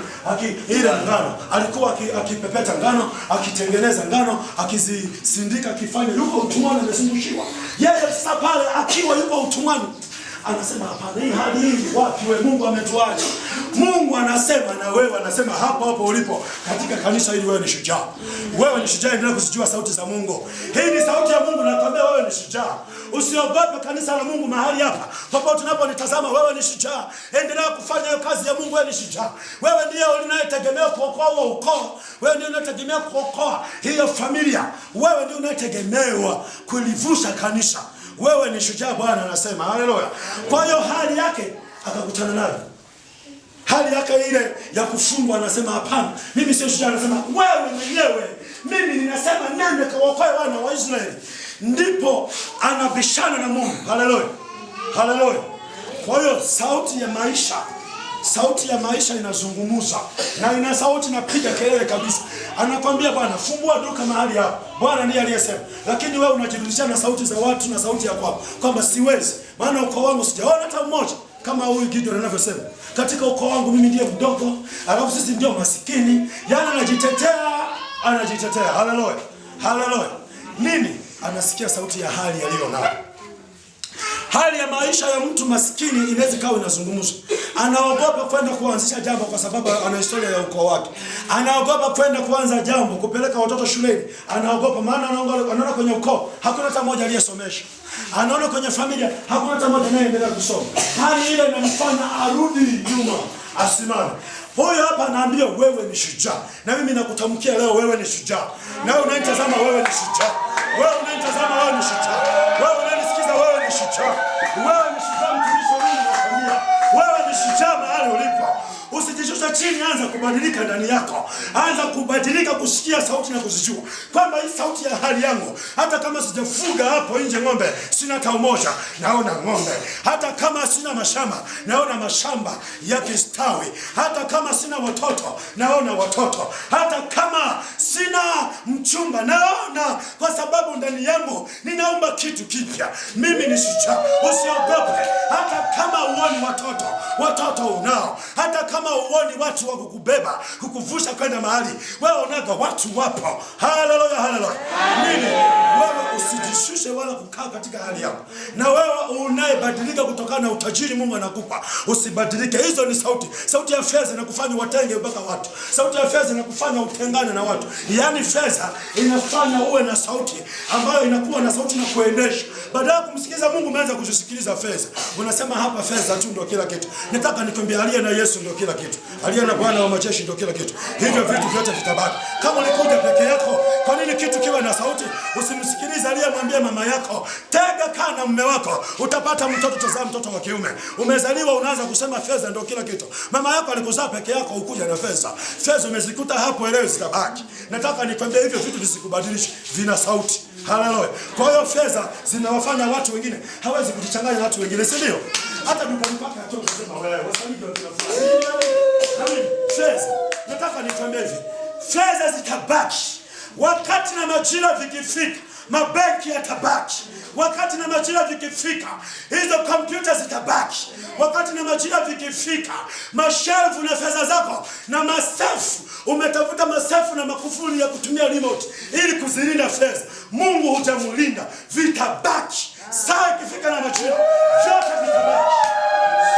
S1: Ile ngano. Alikuwa akipepeta ngano, akitengeneza ngano, akizisindika, akifanya. Yuko utumwani amesindikwa. Yeye sasa pale akiwa yuko utumwani, Anasema hapana, hii hali hii wapi wewe, Mungu ametuacha. Mungu anasema na wewe anasema hapo hapo ulipo katika kanisa hili, wewe ni shujaa. Wewe ni shujaa, endelea kuzijua sauti za Mungu. Hii ni sauti ya Mungu, nakwambia wewe ni shujaa. Usiogope kanisa la Mungu mahali hapa. Popote unaponitazama wewe ni shujaa. Endelea kufanya hiyo kazi ya Mungu, wewe ni shujaa. Wewe ndiye unayetegemea kuokoa huo ukoo. Wewe ndiye unayetegemea kuokoa hiyo familia. Wewe ndiye unayetegemewa kulivusha kanisa. Wewe ni shujaa, Bwana anasema. Haleluya. Kwa hiyo hali yake akakutana nayo. Hali yake ile ya kufungwa, anasema hapana, mimi sio shujaa. Anasema wewe mwenyewe, mimi ninasema nenda kaokoe wana wa Israeli. Ndipo anabishana na Mungu. Haleluya. Haleluya. Kwa hiyo sauti ya maisha inazungumuza na ina sauti inapiga kelele kabisa. Anakwambia Bwana, fungua duka mahali hapa. Bwana ndiye aliyesema. Lakini wewe unajirudisha na sauti za watu na sauti ya kwako kwamba siwezi, maana ukoo wangu sijaona hata mmoja kama huyu Gideon anavyosema. Katika ukoo wangu mimi ndiye mdogo, alafu sisi ndio masikini. Yaani anajitetea. Haleluya. Haleluya. Nini? Anasikia sauti ya hali aliyo nayo. Hali ya maisha ya mtu maskini inaweza kawa inazungumzwa. Anaogopa kwenda kuanzisha jambo kwa sababu ana historia ya ukoo wake. Anaogopa kwenda kuanza jambo, kupeleka watoto shuleni. Anaogopa maana anaona kwenye ukoo hakuna hata mmoja aliyesomesha. Anaona kwenye familia hakuna hata mmoja anayeendelea kusoma. Hali ile inamfanya arudi nyuma, asimame. Huyo hapa anaambia wewe ni shujaa. Na mimi nakutamkia leo wewe ni shujaa. Na wewe unanitazama wewe ni shujaa. Wewe unanitazama wewe ni shujaa. Wewe unanisikiza wewe ni shujaa. Wewe ni shujaa, mtumishi wa Mungu nakwambia. Wewe ni shujaa mahali ulipo. Usijishusha chini, anza kubadilika ndani yako. Anza kubadilika, kusikia sauti na kuzijua kwamba hii sauti ya hali yangu, hata kama sijafuga hapo nje ng'ombe, sina hata mmoja, naona ng'ombe. Hata kama sina mashamba, naona mashamba yakistawi. Hata kama sina watoto, naona watoto. Hata kama sina mchumba, naona, kwa sababu ndani yangu ninaumba kitu kipya. Mimi ni shujaa. Usiogope. Hata kama uoni watoto unao. Hata kama uoni watu wa kukubeba, kukuvusha kwenda mahali, wewe unaga watu wapo. Haleluya, haleluya. Nini? Wewe usijishushe wala kukaa katika hali yako. Na wewe unayebadilika kutokana na utajiri Mungu anakupa, usibadilike. Hizo ni sauti ya fedha inakufanya watenge mpaka watu. Sauti ya fedha inakufanya utengane na watu. Yaani fedha inafanya uwe na sauti ambayo inakuwa na sauti na kuendesha. Badala ya kumsikiliza Mungu umeanza kujisikiliza fedha. Unasema hapa fedha tu ndio kila kitu. Nataka nikwambie aliye na Yesu ndio kila kitu. Aliye na Bwana wa majeshi ndio kila kitu. Hivyo vitu vyote vitabaki. Kama ulikuja peke yako, kwa nini kitu kiwe na sauti? Usimsikilize aliyemwambia mama yako, tega kaa na mume wako, utapata mtoto, tazaa mtoto wa kiume. Umezaliwa unaanza kusema fedha ndio kila kitu. Mama yako alikuzaa peke yako, ukuja na fedha. Fedha umezikuta hapo, leo zitabaki. Nataka nikwambie hivyo vitu visikubadilishe, vina sauti. Haleluya. Kwa hiyo fedha zinawafanya watu wengine hawezi kujichanganya na watu wengine, si ndio? Hata dukani paka atoka kusema wewe, wasanii ndio tunafanya. Fedha, nataka nikwambie hivi, fedha zitabaki. Wakati na majira vikifika, mabenki yatabaki. Wakati na majira vikifika, hizo kompyuta zitabaki. Wakati na majira vikifika, mashelfu na fedha zako na masafu, umetafuta masafu na makufuli ya kutumia remote ili kuzilinda fedha, Mungu hutamulinda, vitabaki. Saa ikifika na majira, vyote vitabaki.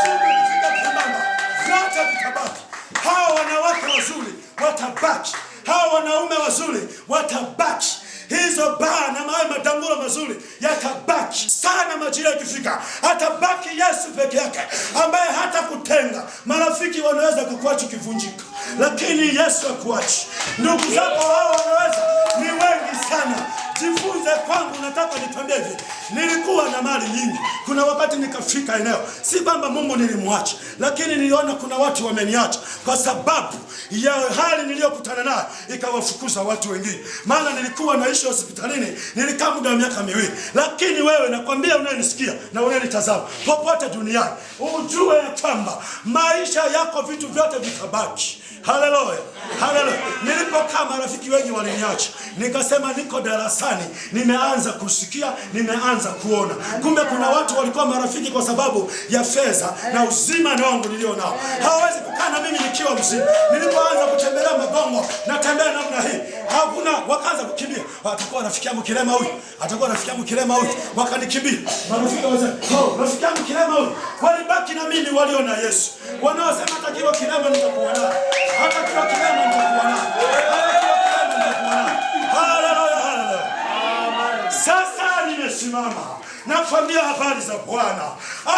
S1: Siku ikifika kibamba, vyote vitabaki. Hawa wanawake wazuri watabaki. Hawa wanaume wazuri watabaki. Hizo baa na mawe madangulo mazuri yatabaki. Sana majira yakifika, atabaki Yesu peke yake, ambaye hata kutenga. Marafiki wanaweza kukuacha kivunjika, lakini Yesu hakuachi. Ndugu zako hao wanaweza ni wengi sana. Jifunze kwangu. Nataka nikwambie hivi, nilikuwa na mali nyingi. Kuna wakati nikafika eneo, si kwamba Mungu nilimwacha, lakini niliona kuna watu wameniacha kwa sababu ya hali niliyokutana nayo, ikawafukuza watu wengine. Maana nilikuwa naishi hospitalini, nilikaa muda wa miaka 2. Lakini wewe, nakwambia unayenisikia na unayenitazama popote duniani, ujue ya kwamba maisha yako vitu vyote vitabaki. Haleluya. Haleluya. Nilipokaa marafiki wengi waliniacha. Nikasema niko darasani, nimeanza kusikia, nimeanza kuona. Kumbe kuna watu walikuwa marafiki kwa sababu ya fedha na uzima wangu nilio nao. Hawawezi kukaa na mimi nikiwa mzima. Nilipoanza kutembelea hayo magongo, natembea namna hii. Hakuna, wakaanza kukimbia. Atakuwa rafiki yangu kilema huyu, atakuwa rafiki yangu kilema huyu. Wakanikimbia. Marafiki wazee, rafiki yangu kilema huyu. Walibaki na mimi walio na Yesu. Wanaosema hatakiwa kilema nitakuwa naye. Hatakiwa kilema nitakuwa naye. Hatakiwa kilema nitakuwa naye. Haleluya, haleluya. Sasa nimesimama nakwambia habari za Bwana.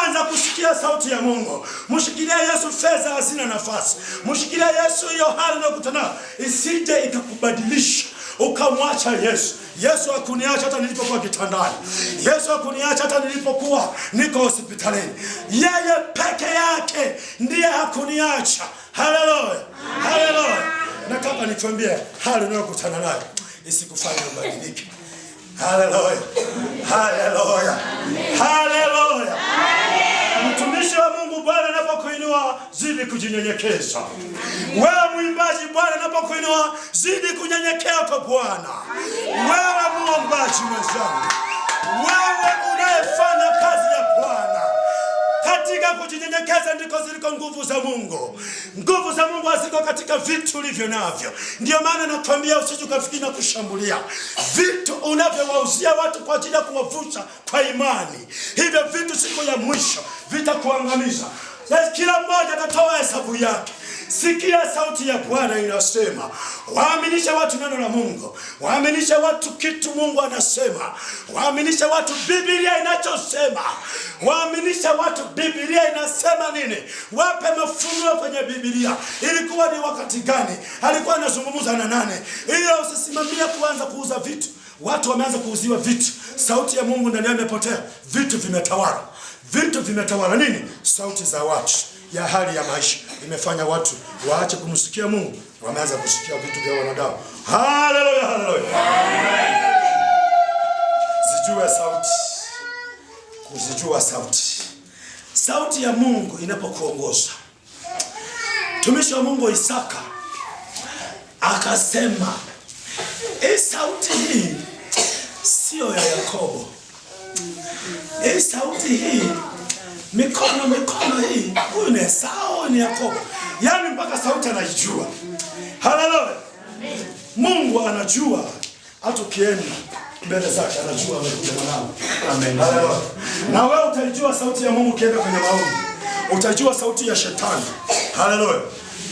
S1: Anza kusikia sauti ya Mungu. Mshikilie Yesu, fedha hazina nafasi. Mshikilie Yesu, hiyo hali unayokutana isije ikakubadilisha ukamwacha Yesu. Yesu hakuniacha hata nilipokuwa kitandani. Yesu hakuniacha hata nilipokuwa niko hospitalini. Yeye peke yake ndiye hakuniacha. Haleluya. Haleluya. Nataka nikwambie hali unayokutana nayo isikufanye ubadilike. Haleluya. Haleluya. Haleluya. Mtumishi wa Mungu, Bwana anapokuinua zidi kujinyenyekeza. Wewe mwimbaji, Bwana anapokuinua zidi kunyenyekea kwa Bwana. Wewe muombaji mwenzangu, wewe unayefanya kazi ya Bwana, katika kujinyenyekeza ndiko ziliko nguvu za Mungu. Nguvu za Mungu haziko katika vitu ulivyo navyo. Ndio maana nakwambia usije ukafikiri na kushambulia vitu unavyowauzia watu kwa ajili ya kuwavusha kwa imani. Hivyo vitu siku ya mwisho vitakuangamiza. Kila mmoja atatoa hesabu yake. Sikia sauti ya Bwana inasema, waaminisha watu neno la Mungu. Waaminisha watu kitu Mungu anasema. Waaminisha watu Biblia inachosema. Waaminisha watu Biblia inasema nini. Wape mafunuo kwenye Biblia. Ilikuwa ni wakati gani? Alikuwa anazungumza na nani? Ili usisimamie kuanza kuuza vitu. Watu wameanza kuuziwa vitu. Sauti ya Mungu ndani imepotea. Vitu vimetawala. Vitu vimetawala nini? Sauti za watu ya hali ya maisha imefanya watu waache kumsikia Mungu, wameanza kusikia vitu vya wanadamu. Haleluya, haleluya. Zijue sauti. Kuzijua sauti. Sauti ya Mungu inapokuongoza. Mtumishi wa Mungu Isaka akasema, sauti hii sio ya Yakobo. Sauti hii mikono hii, huyu ni Esau, ni Yakobo. Yaani mpaka sauti anaijua. Haleluya. Mungu anajua. Hata ukienda mbele zake anajua amekuja mwanao. Amen. Haleluya. Na wewe utajua sauti ya Mungu kienda kwenye maombi. Utajua sauti ya shetani. Haleluya.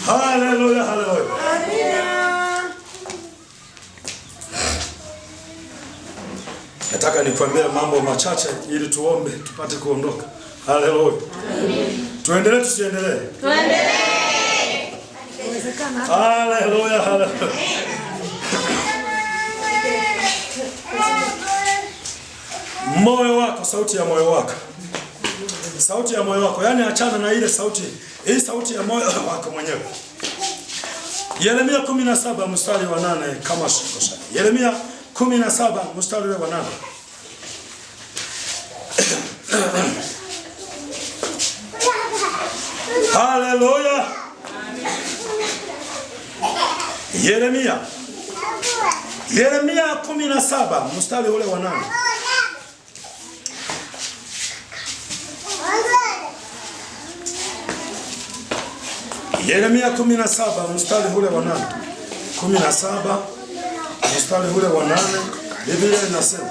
S1: Haleluya, haleluya. Nataka nikwambie mambo machache ili tuombe tupate kuondoka. Haleluya. Tuendelee tusiendelee? Tuendelee. Haleluya, haleluya. Moyo wako, sauti ya moyo wako. Sauti ya moyo wako, yani achana na ile sauti. Hii sauti ya moyo wako mwenyewe. Yeremia 17 mstari wa 8 kama sikosa. Yeremia 17 mstari wa 8. Haleluya. Yeremia 17 mstari ule wa 8. Yeremia 17 mstari ule wa 8. 17 mstari ule wa 8. Biblia inasema,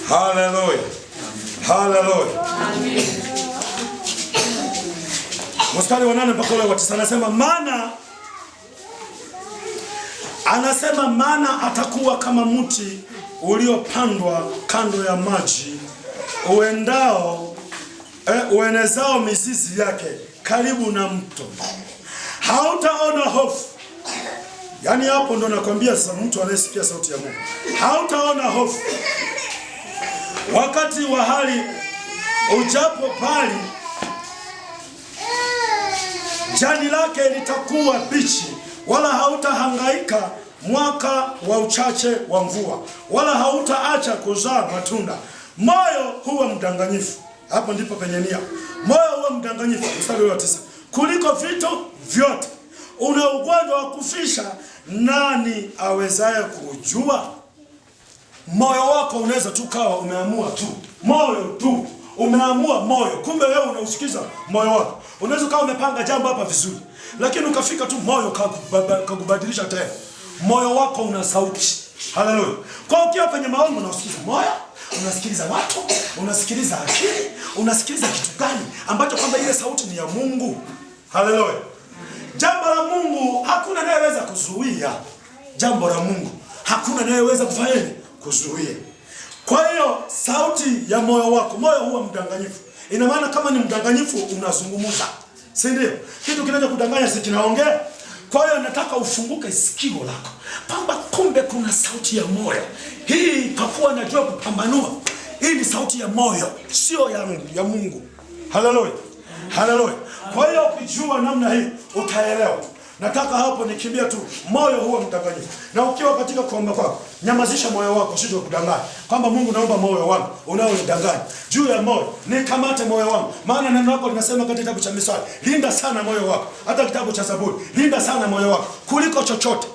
S1: haleluya. Haleluya. Mstari wa 8 mpaka ule wa 9 anasema, maana atakuwa kama mti uliopandwa kando ya maji, uenezao mizizi yake karibu na mto. Hautaona hofu. Yaani hapo ndo nakwambia sasa, mtu anayesikia sauti ya Mungu hautaona hofu. Wakati wa hali ujapo pali, jani lake litakuwa bichi, wala hautahangaika mwaka wa uchache wa mvua, wala hautaacha kuzaa matunda. Moyo huwa mdanganyifu. Hapo ndipo penye nia. Moyo huwa mdanganyifu. Mstari wa 9. Kuliko vitu vyote. Una ugonjwa wa kufisha, nani awezaye kujua? moyo wako unaweza tu kawa umeamua tu. Moyo tu. Umeamua moyo. Kumbe wewe unausikiza moyo wako. Unaweza kawa umepanga jambo hapa vizuri, lakini ukafika tu moyo kakubadilisha tena. Moyo wako una sauti. Haleluya. Kwa ukiwa kwenye maombi unausikiza moyo, unasikiliza watu, unasikiliza akili, unasikiliza kitu gani ambacho kwamba ile sauti ni ya Mungu. Haleluya. Jambo la Mungu hakuna anayeweza kuzuia. Jambo la Mungu hakuna anayeweza kufanya kuzuia. Kwa hiyo sauti ya moyo wako, moyo huwa mdanganyifu. Ina maana kama ni mdanganyifu unazungumza. Si ndio? Kitu kinacho kudanganya si kinaongea. Kwa hiyo nataka ufunguke sikio lako. Kwamba kumbe kuna sauti ya moyo. Hii pakuwa najua kupambanua. Hii ni sauti ya moyo, sio ya Mungu. Haleluya. Haleluya. Kwa hiyo ukijua namna hii utaelewa. Nataka hapo nikimbia tu, moyo huwa mdanganyifu. Na ukiwa katika kuomba kwako, nyamazisha moyo wako usije kudanganya. Kwamba Mungu naomba moyo wangu unaonidanganya. Juu ya moyo, nikamate moyo wangu. Maana neno lako linasema katika kitabu cha Misali, linda sana moyo wako. Hata kitabu cha Zaburi, linda sana moyo wako kuliko chochote.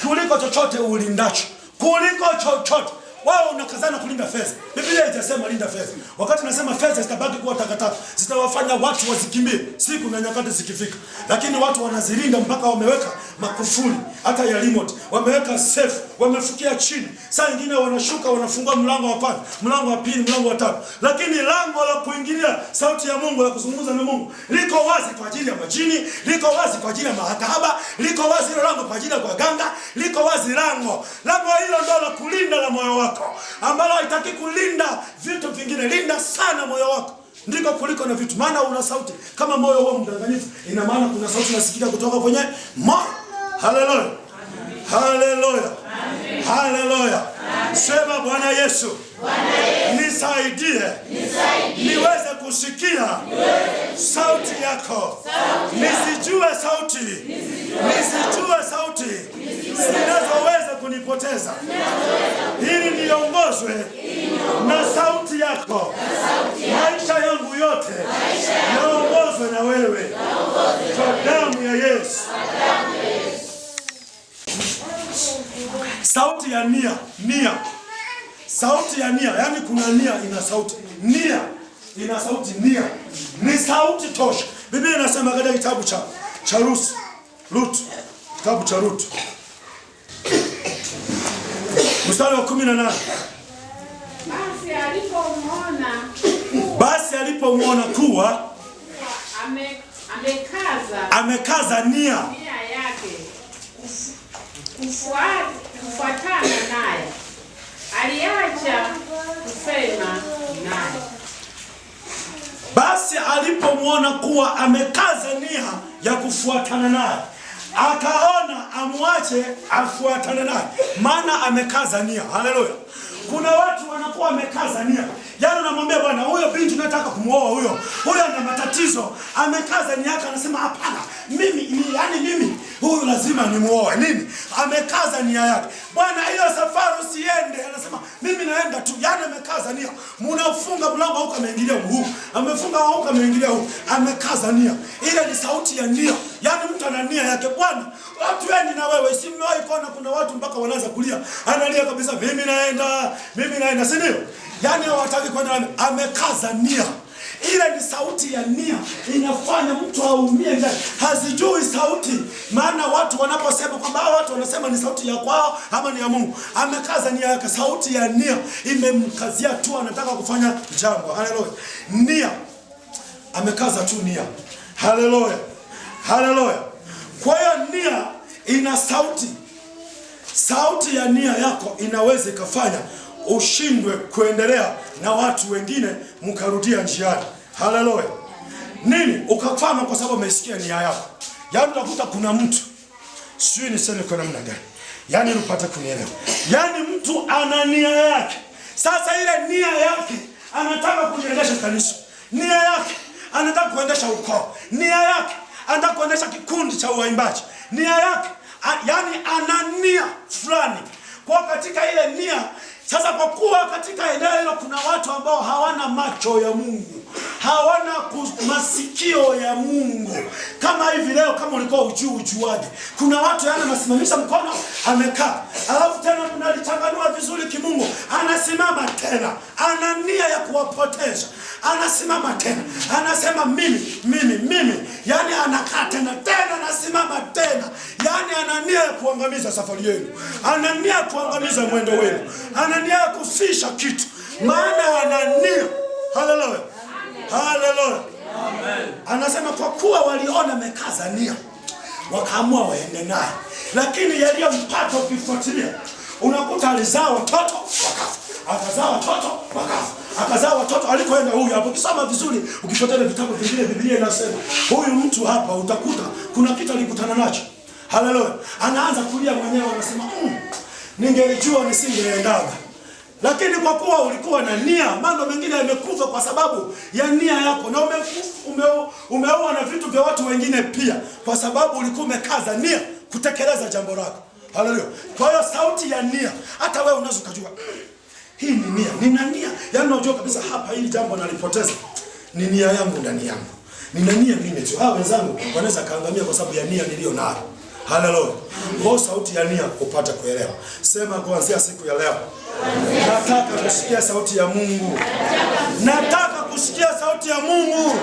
S1: Kuliko chochote ulindacho. Kuliko chochote. Wao unakazana kulinda fedha. Biblia haijasema linda fedha. Wakati nasema fedha zitabaki kuwa takataka, zitawafanya watu wazikimbie siku na nyakati zikifika. Lakini watu wanazilinda mpaka wameweka makufuli hata ya remote. Wameweka safe, wamefukia chini. Saa nyingine wanashuka wanafungua mlango wa kwanza, mlango wa pili, mlango wa tatu. Lakini lango la kuingilia sauti ya Mungu, la kuzungumza na Mungu liko wazi kwa ajili ya majini, liko wazi kwa ajili ya mahakama, liko wazi hilo lango kwa ajili ya waganga, liko wazi lango. Lango hilo ndio la kulinda la moyo wako, ambalo haitaki kulinda vitu vingine. Linda sana moyo wako ndiko kuliko na vitu. Maana una sauti. Kama moyo huo mdanganyifu, ina maana kuna sauti inasikika kutoka kwenye moyo. Haleluya. Haleluya. Haleluya. Sema Bwana Yesu, nisaidie niweze kusikia sauti yako. Nisijue sauti zinazoweza kunipoteza. Ili niongozwe na sauti yako. Maisha yangu yote yaongozwe na wewe. Kwa damu ya Yesu. Sauti ya nia. Sauti ya nia, yani kuna nia ina sauti. Nia ina sauti. Nia ni sauti tosha. Biblia inasema katika kitabu cha Rut. Kitabu cha Rut. Mstari wa 18. Basi alipomwona kuwa amekaza nia
S2: yake kufuatana naye, aliacha kusema naye.
S1: Basi alipomwona kuwa amekaza nia ya kufuatana naye, akaona amwache afuatane naye, maana amekaza nia. Haleluya. Kuna watu wanakuwa wamekaza nia. Yaani unamwambia bwana, huyo binti nataka kumuoa huyo ana matatizo, amekaza nia yake, anasema hapana, mimi huyu lazima nimuoe. Nini? Amekaza nia yake. Bwana, hiyo safari usiende. Anasema mimi naenda tu. Yaani amekaza nia. Mnafunga mlango huko ameingilia huu. Amefunga huko ameingilia huu. Amekaza nia. Ile ni sauti ya nia. Yaani mtu ana nia yake. Bwana, watu wengi na wewe simewahi kuona kuna watu mpaka wanaanza kulia. Analia kabisa, mimi naenda, si ndio? Yaani hawataki kwenda, amekaza nia. Ile ni sauti ya nia, inafanya mtu aumie ndani. Hazijui sauti. Maana watu wanaposema kwamba hao watu wanasema ni sauti ya kwao ama ni ya Mungu. Amekaza nia yake. Sauti ya nia imemkazia tu, anataka kufanya jambo. Haleluya. Nia. Amekaza tu nia. Haleluya. Haleluya. Kwa hiyo nia ina sauti. Sauti ya nia yako inaweza ikafanya ushindwe kuendelea na watu wengine, mkarudia njiani. Haleluya. Nini? Ukafanya kwa sababu umesikia nia yako. Yaani utakuta kuna mtu, sijui niseme kwa namna gani, yaani upate kunielewa. Yaani mtu ana nia yake. Sasa ile nia yake anataka kuendesha kanisa. Nia yake anataka kuendesha ukoo. Nia yake anataka kuendesha kikundi cha waimbaji. Nia yake yaani ana nia fulani. Kwa katika ile nia, sasa kwa kuwa katika eneo hilo kuna watu ambao hawana macho ya Mungu, hawana masikio ya Mungu. Kama hivi leo, kama ulikuwa ujuaje, kuna watu yana nasimamisha mkono amekaa, alafu tena tunalitanganua vizuri kimungu, tena, ana nia ya kuwapoteza. Anasimama tena, anasema mimi. Yani anakaa tena, anasimama tena. Yani ana nia ya kuangamiza safari yenu, ana nia ya kuangamiza mwendo wenu, ana nia ya kufisha kitu, maana ana nia. Haleluya, haleluya. Anasema kwa kuwa waliona mekaza nia, wakaamua waende naye. Lakini yaliyompata ukifuatilia, unakuta alizaa watoto wakafa, akazaa watoto wakafa, akazaa watoto. Alikoenda huyu hapo, ukisoma vizuri, ukifuatilia vitabu vingine, Biblia inasema huyu mtu hapa utakuta kuna kitu alikutana nacho. Haleluya. Anaanza kulia mwenyewe, anasema ningelijua nisingeendaga. Lakini kwa kuwa ulikuwa na nia, mambo mengine yamekufa kwa sababu ya nia yako, na umeua na vitu vya watu wengine pia kwa sababu ulikuwa umekaza nia kutekeleza jambo lako. Haleluya. Kwa hiyo sauti ya nia, hata wewe unaweza kujua hii ni nia, nina nia. Yaani unajua kabisa hapa hili jambo nalipoteza. Ni nia yangu ndani yangu. Nina nia mimi tu. Hao wenzangu wanaweza kaangamia kwa sababu ya nia niliyo nayo. Haleluya. Kwa sauti ya nia upate kuelewa. Sema kuanzia siku ya leo, nataka kusikia sauti ya Mungu. Nataka kusikia sauti ya Mungu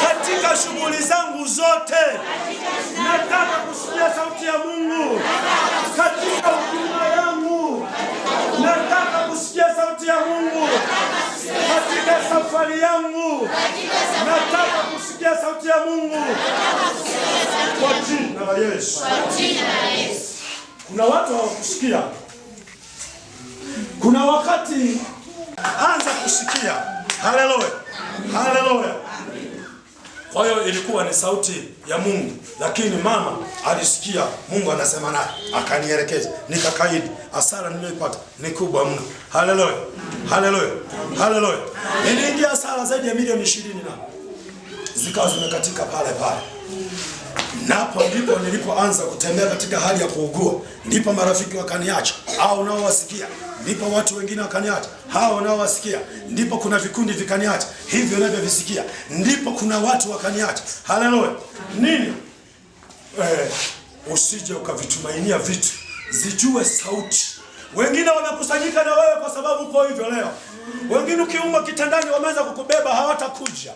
S1: katika shughuli zangu zote. Nataka kusikia sauti ya Mungu katika huduma yangu. Nataka kusikia sauti ya Mungu katika safari yangu. Nataka kusikia sauti ya Mungu kwa jina la Yesu. Kuna watu hawakusikia. Kuna wakati anza kusikia. Haleluya, haleluya. Kwa hiyo ilikuwa ni sauti ya Mungu, lakini mama alisikia Mungu anasema naye, akanielekeza, nikakaidi. Hasara niliyoipata ni kubwa mno. Haleluya, haleluya, haleluya. Niliingia hasara zaidi ya milioni 20 na zikawa zimekatika pale pale. Napo ndipo nilipoanza kutembea katika hali ya kuugua. Ndipo marafiki wakaniacha, hao nao wasikia. Ndipo watu wengine wakaniacha, hao nao wasikia. Ndipo kuna vikundi vikaniacha, hivyo navyo visikia. Ndipo kuna watu wakaniacha. Haleluya. Nini? Usije ukavitumainia vitu, zijue sauti. Wengine wanakusanyika na wewe kwa sababu uko hivyo leo. Wengine ukiumwa kitandani wameanza kukubeba, hawatakuja,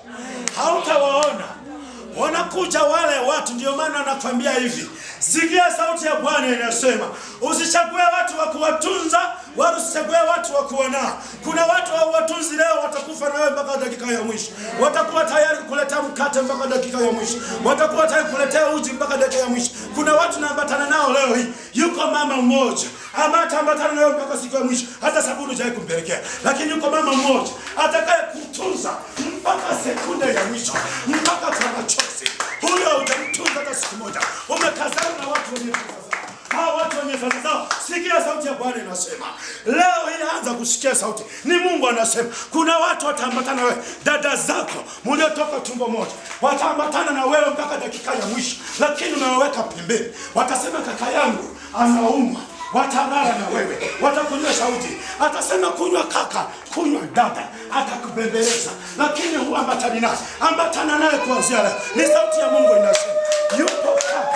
S1: hautawaona. Wanakuja wale watu. Ndio maana nakwambia hivi, sikia sauti ya Bwana inasema, usichague watu wa kuwatunza, wala usichague watu wa kuona. Kuna watu hawatunzi leo, watakufa na wewe mpaka dakika ya mwisho. Watakuwa tayari kukuletea mkate mpaka dakika ya mwisho. Watakuwa tayari kukuletea uji mpaka dakika ya mwisho. Kuna watu naambatana nao leo hii. Yuko mama mmoja ambaye ataambatana nawe mpaka siku ya mwisho. Hata sabuni hujai kumpelekea. Lakini yuko mama mmoja atakaye kutunza mpaka sekunde ya mwisho, mpaka kwa machozi. Huyo hujamtunza hata siku moja. Umekazana na watu wenye fedha. Hao watu wenye fedha zao. Sikia sauti ya Bwana inasema. Leo hii anza kusikia sauti. Ni Mungu anasema. Kuna watu wataambatana na wewe. Dada zako mliotoka tumbo moja wataambatana na wewe mpaka dakika ya mwisho. Lakini umeweka pembeni. Watasema kaka yangu anaumwa. Watalala na wewe, watakunywa sauti. Atasema kunywa kaka, kunywa dada, atakubembeleza. Lakini huambatani naye, ambatana naye kuanzia leo. Ni sauti ya Mungu inasema, yupo kaka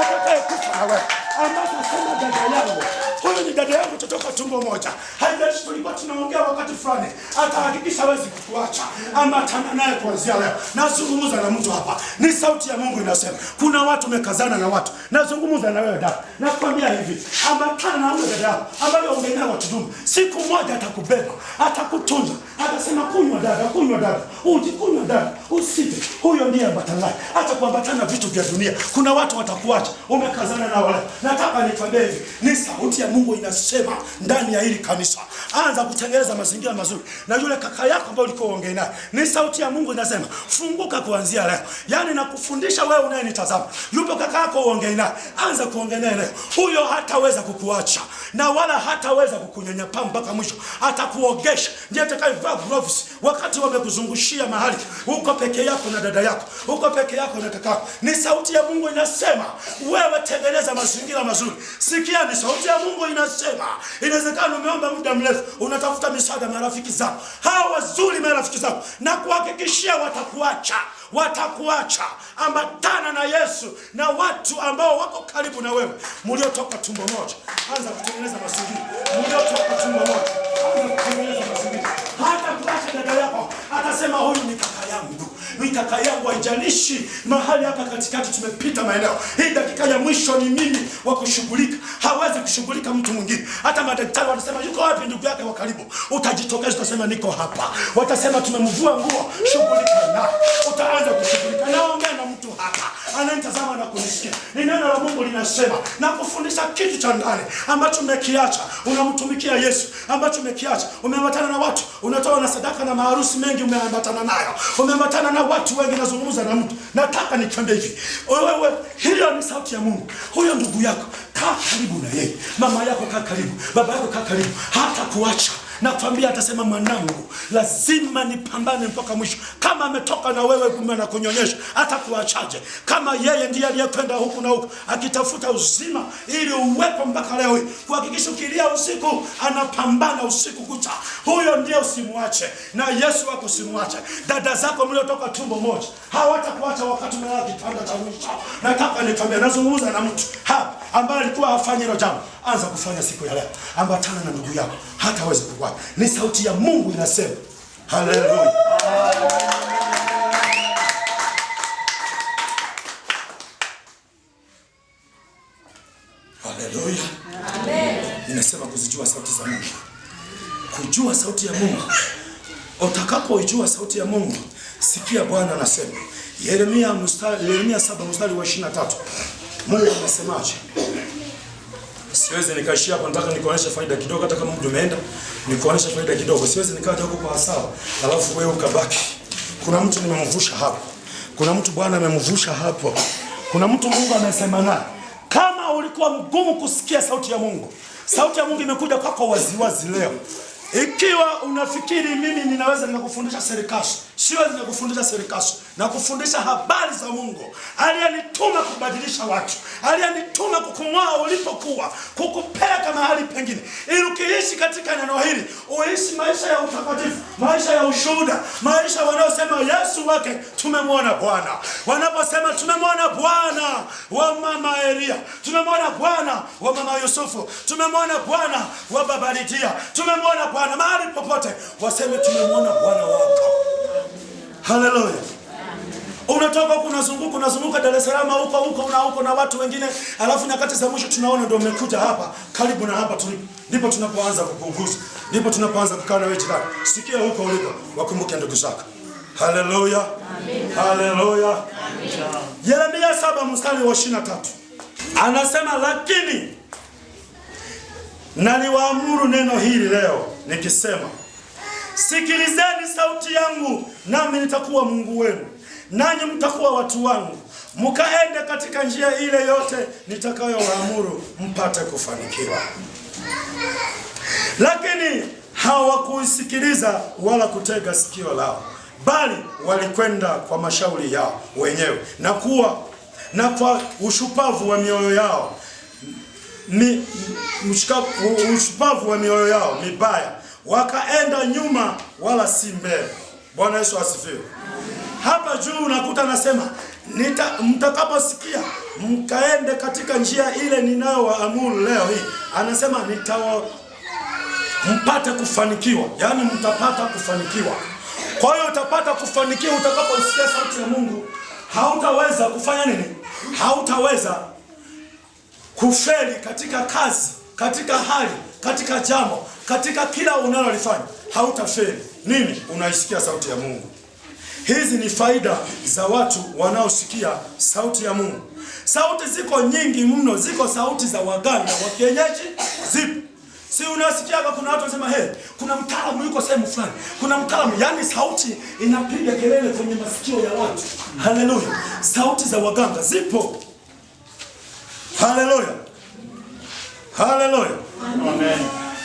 S1: atakaye kufa na wewe, ambaye atasema dada yangu, huyu ni dada yangu tutoka tumbo moja. Haijalishi tulikuwa tunaongea wakati fulani, atahakikisha hawezi kukuacha. Ambatana naye kuanzia leo. Nazungumza na mtu hapa. Ni sauti ya Mungu inasema. Kuna watu mekazana na watu. Nazungumza na wewe dada. Nakwambia hivi, ambatana na huyo dada yako ambaye ungenea watu dumu. Siku moja atakubeba, atakutunza. Atasema kunywa dada, ujikunywa dada, usipe. Huyo ndiye ambatana naye. Hata kuambatana vitu vya dunia. Kuna watu watakuacha. Umekazana na wale. Nataka nikwambie hivi, ni sauti ya Mungu inasema ndani ya hili kanisa. Anza kutengeneza mazingira mazuri. Na yule kaka yako ambaye ulikuwa uongea naye, ni sauti ya Mungu inasema, funguka kuanzia leo. Yaani nakufundisha wewe unayenitazama. Yupo kaka yako uongea naye, anza kuongea naye leo. Huyo hataweza kukuacha na wala hataweza kukunyanyapaa mpaka mwisho. Atakuogesha. Ndiye atakayevaa gloves wakati wamekuzungushia mahali. Uko peke yako na dada yako. Uko peke yako na kaka yako. Ni sauti ya Mungu inasema, wewe tengeneza mazingira mazuri. Sikia, ni sauti ya Mungu inasema. Inawezekana umeomba muda mrefu, unatafuta misaada marafiki zako. Hao wazuri marafiki zako, na kuhakikishia watakuacha. Ambatana na Yesu na watu ambao wako karibu na wewe. Mliotoka tumbo moja, anza kutengeneza mazingira. Mliotoka tumbo moja, anza kutengeneza Hajalishi mahali hapa katikati tumepita maeneo. Hii dakika ya mwisho ni mimi wa kushughulika. Hawezi kushughulika mtu mwingine. Hata madaktari watasema yuko wapi ndugu yake wa karibu? Utajitokeza utasema niko hapa. Watasema tumemvua nguo, shughulika naye. Utaanza kushughulika. Naongea na mtu hapa ananitazama na kunisikia. Ni neno la Mungu linasema na kufundisha kitu cha ndani ambacho umekiacha. Unamtumikia Yesu ambacho umekiacha. Umeambatana na watu, unatoa na sadaka na maharusi mengi umeambatana nayo. Umeambatana na watu wengi, nazungumza na mtu. Nataka nikwambie hivi. Wewe, hiyo ni sauti ya Mungu. Huyo ndugu yako, kaa karibu na yeye. Mama yako kaa karibu, baba yako kaa karibu. Hata kuacha. Na kwambia atasema mwanangu, lazima nipambane mpaka mwisho. Kama ametoka na wewe kumbe na kunyonyesha, hata kuachaje? Kama yeye ndiye aliyekwenda huku na huku akitafuta uzima ili uwepo mpaka leo hii. Kuhakikisha ukilia usiku anapambana usiku kucha. Huyo ndiye usimwache. Na Yesu wako usimwache. Dada zako mliotoka tumbo moja hawatakuacha wakati umelala kitanda cha mwisho. Nataka nikwambie, nazungumza na mtu hapa ambaye alikuwa afanye hilo jambo. Anza kufanya siku ya leo. Ambatana na ndugu yako hata aweze kukuacha. Ni sauti ya Mungu inasema. Haleluya. Haleluya. Amen. Inasema kuzijua sauti za Mungu. Kujua sauti ya Mungu. Utakapoijua sauti ya Mungu, sikia Bwana anasema. Yeremia 7 mstari wa 23. Mungu anasemaje? Siwezi nikaishia hapa, nataka nikuoneshe faida kidogo. Hata kama muda umeenda, nikuoneshe faida kidogo. Siwezi nikaja huko kwa hasara alafu wewe ukabaki. Kuna mtu nimemvusha hapo. Kuna mtu Bwana amemvusha hapo. Kuna mtu Mungu amesema naye. Kama ulikuwa mgumu kusikia sauti ya Mungu, sauti ya Mungu imekuja kwako waziwazi leo. Ikiwa unafikiri mimi ninaweza nikakufundisha serikali, siwezi nikakufundisha serikali, na kufundisha habari za Mungu aliyenituma kubadilisha watu, aliyenituma kukung'oa ulipokuwa, kukupeleka mahali pengine, ili ukiishi katika neno hili uishi maisha ya utakatifu, maisha ya ushuhuda, maisha wanaosema Yesu wake tumemwona Bwana. Wanaposema tumemwona Bwana wa mama Elia, tumemwona Bwana wa mama Yusufu, tumemwona Bwana wa baba Lidia, tumemwona Bwana mahali popote, waseme tumemwona Bwana wako. Haleluya. Unatoka unazunguka Dar es Salaam huko na watu wengine, alafu nyakati za mwisho tunaona ndio umekuja hapa karibu na hapa tulipo. Ndipo tunapoanza kupunguza. Ndipo tunapoanza kukaa na wewe jirani. Sikia huko uliko, wakumbuke ndugu zako. Haleluya. Amen. Haleluya. Amen. Yeremia 7 mstari wa 23. Anasema lakini naliwaamuru neno hili leo nikisema, sikilizeni sauti yangu, nami nitakuwa Mungu wenu, nanyi mtakuwa watu wangu. Mkaende katika njia ile yote nitakayowaamuru mpate kufanikiwa. Lakini hawakusikiliza wala kutega sikio lao, bali walikwenda kwa mashauri yao wenyewe na kwa ushupavu wa mioyo yao ushupavu wa mioyo yao mibaya, wakaenda nyuma wala si mbele. Bwana Yesu asifiwe. Hapa juu unakuta nasema mtakaposikia mkaende katika njia ile ninayowaamuru leo hii, anasema mpate kufanikiwa. Yaani mtapata kufanikiwa. Kwa hiyo utapata kufanikiwa utakaposikia sauti ya Mungu. Hautaweza kufanya nini? Hautaweza kufeli katika kazi, katika hali, katika jambo, katika kila unalolifanya. Hautafeli. Nini? Unaisikia sauti ya Mungu. Hizi ni faida za watu wanaosikia sauti ya Mungu. Sauti ziko nyingi mno. Ziko sauti za waganga wa kienyeji, zipo. Si unasikia kuna watu wanasema kuna mtaalamu yuko sehemu fulani. Kuna mtaalamu, yani sauti inapiga kelele kwenye masikio ya watu. Haleluya. Sauti za waganga zipo. Haleluya. Haleluya. Amen.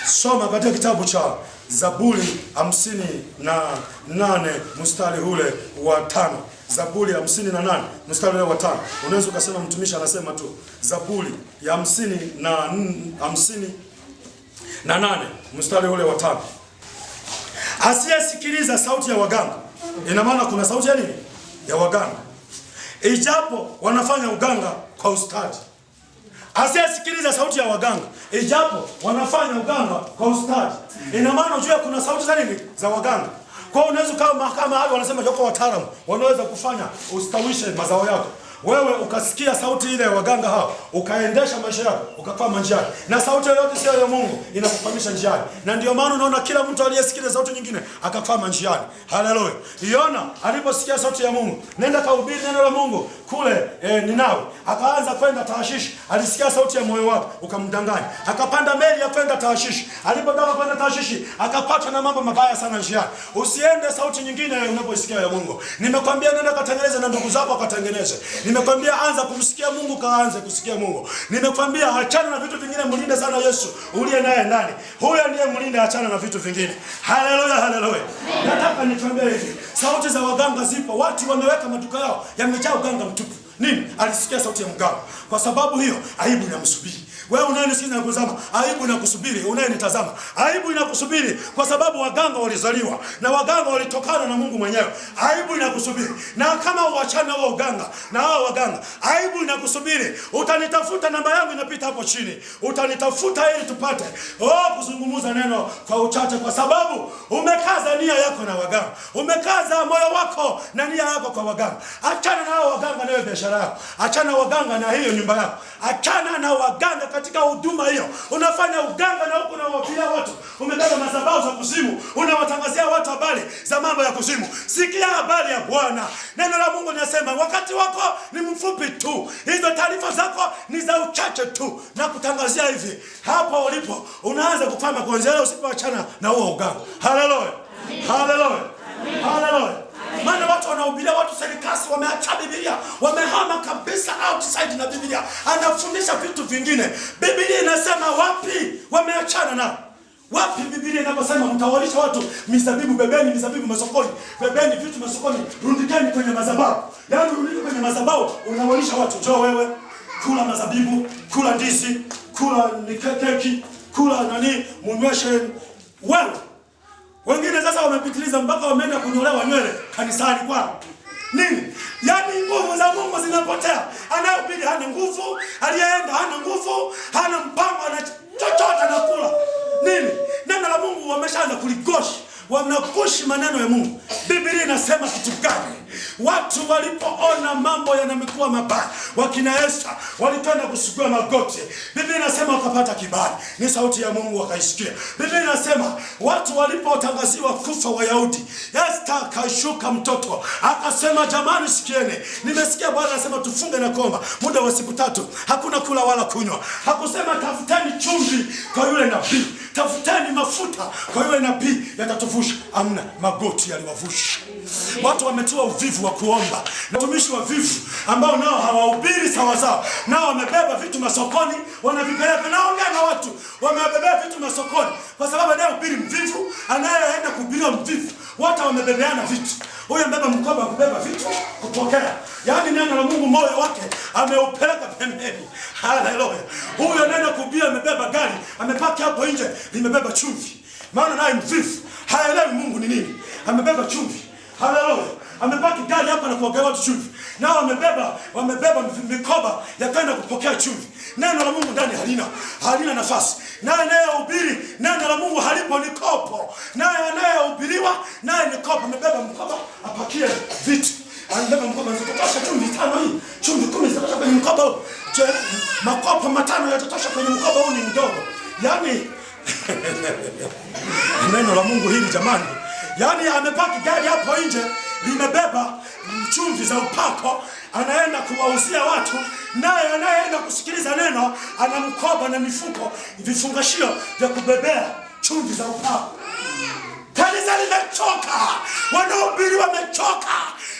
S1: Soma katika kitabu cha Zaburi 58 mstari ule wa 5. Zaburi 58 mstari ule wa 5. Unaweza ukasema mtumishi anasema tu Zaburi ya 58 mstari ule wa 5. Asiyesikiliza sauti ya waganga. Ina maana kuna sauti ya nini? Ya waganga. Ijapo wanafanya uganga kwa ustadi. Asiyesikiliza sauti ya waganga, ijapo wanafanya uganga kwa ustadi. Ina maana unajua kuna sauti za nini? Za waganga. Kwa hiyo unaweza kama hao wanasema wako wataalamu wanaweza kufanya ustawishe mazao yako. Wewe ukasikia sauti ile ya waganga hao, ukaendesha maisha yako, ukakwama njiani. Na sauti yoyote sio ya Mungu inakufahamisha njiani. Na ndio maana unaona kila mtu aliyesikia sauti nyingine akakwama njiani. Haleluya. Yona aliposikia sauti ya Mungu, nenda kahubiri neno la Mungu kule Ninawi. Akaanza kwenda Tarshish. Alisikia sauti ya moyo wake, ukamdanganya. Akapanda meli ya kwenda Tarshish. Alipotaka kwenda Tarshish, akapata na mambo mabaya sana njiani. Usiende sauti nyingine unaposikia ya Mungu. Nimekwambia nenda katengeneze na ndugu zako wakatengeneze. Nimekwambia anza kumsikia Mungu, kaanze kusikia Mungu. Nimekwambia achana na vitu vingine, mlinde sana Yesu uliye naye ndani. Huyo ndiye mlinde, achana na vitu vingine. Haleluya, haleluya. Nataka nikwambie hivi, sauti za waganga zipo. Watu wameweka maduka yao yamejaa uganga mtupu. Nini? Alisikia sauti ya mganga. Kwa sababu hiyo aibu inamsubiri. Wewe unayenisikiza na kuzama, aibu inakusubiri. Unayenitazama, aibu inakusubiri kwa sababu waganga walizaliwa na waganga walitokana na Mungu mwenyewe. Aibu inakusubiri. Na kama uachana wao uganga na hao waganga, aibu inakusubiri. Utanitafuta, namba yangu inapita hapo chini. Utanitafuta ili tupate kuzungumza neno kwa uchache, kwa sababu umekaza nia yako na waganga. Umekaza moyo wako na nia yako kwa waganga. Achana na hao waganga na biashara yako. Achana na waganga na hiyo nyumba yako. Achana na waganga katika huduma hiyo. Unafanya uganga na huko unawapilia watu. Umebeba madhabahu za kuzimu. Unawatangazia watu habari za mambo ya kuzimu. Sikia habari ya Bwana. Neno la Mungu linasema wakati wako ni mfupi tu. Hizo taarifa zako ni za uchache tu. Na kutangazia hivi, hapo ulipo unaanza kufanya kuanzia leo usipoachana na huo uganga. Haleluya. Haleluya. Haleluya. Maana watu wanahubiria watu serikali wameacha Biblia, wamehama kabisa outside na Biblia. Anafundisha vitu vingine. Biblia inasema wapi wameachana na? Wapi Biblia inaposema mtawalisha watu mizabibu, bebeni mizabibu masokoni, bebeni vitu masokoni, rundikeni kwenye madhabahu. Yaani rundikeni kwenye madhabahu, unawalisha watu. Njoo wewe, kula mazabibu, kula ndizi, kula keki, kula munyweshe wewe. Wengine sasa wamepitiliza mpaka wameenda kunyolewa nywele kanisani kwao. Nini? Yaani nguvu za Mungu zinapotea. Anayehubiri hana nguvu, aliyeenda hana nguvu, hana mpango, ana chochote anakula. Nini? Neno la Mungu wameshaanza kuligoshi. Wanakoshi maneno ya Mungu. Biblia inasema kitu gani? Watu walipoona mambo yanamekuwa mabaya, wakina Esther walitenda kusugua magoti. Biblia inasema wakapata kibali. Ni sauti ya Mungu wakaisikia. Biblia inasema watu walipotangaziwa kufa Wayahudi, Esther akashuka mtoto, akasema jamani sikieni, nimesikia Bwana anasema tufunge na kuomba muda wa siku 3. Hakuna kula wala kunywa. Hakusema tafuteni chumvi kwa yule nabii, tafuteni mafuta kwa yule nabii yatatuvusha. Amna, magoti yaliwavusha. Watu wametiwa uvivu wa kuomba. Na watumishi wa vivu ambao nao hawahubiri sawa sawa, nao wamebeba vitu masokoni, wanavipeleka. Naongea na watu wamebeba vitu masokoni kwa sababu anayehubiri mvivu, anayeenda kuhubiriwa mvivu, wote wamebebeana vitu. Huyo mbeba mkoba kubeba vitu kupokea. Yaani neno la Mungu moyo wake ameupeleka pembeni. Haleluya. Huyo neno kuhubiri amebeba gari, amepaki hapo nje limebeba chumvi. Maana naye mvivu haelewi Mungu ni nini. Amebeba chumvi. Haleluya. Amepaki gari hapa na kuogea watu chumvi. Nao wamebeba mikoba ya kwenda kupokea chumvi. Neno la Mungu ndani halina nafasi. Naye anayehubiri neno la Mungu halipo ni kopo. Naye anayehubiriwa naye ni kopo. Amebeba mkoba apakie vitu. Anabeba mkoba zitatosha chumvi 5 hii. Chumvi 10 zitatosha kwenye mkoba huu. Makopo 5 yatatosha kwenye mkoba huu, ni mdogo. Yaani neno la Mungu hili jamani. Yaani amepaki gari hapo nje limebeba chumvi za upako, anaenda kuwauzia watu. Naye anayeenda kusikiliza neno ana mkoba na mifuko, vifungashio vya kubebea chumvi za upako. Kanisa limechoka, wanaohubiri wamechoka.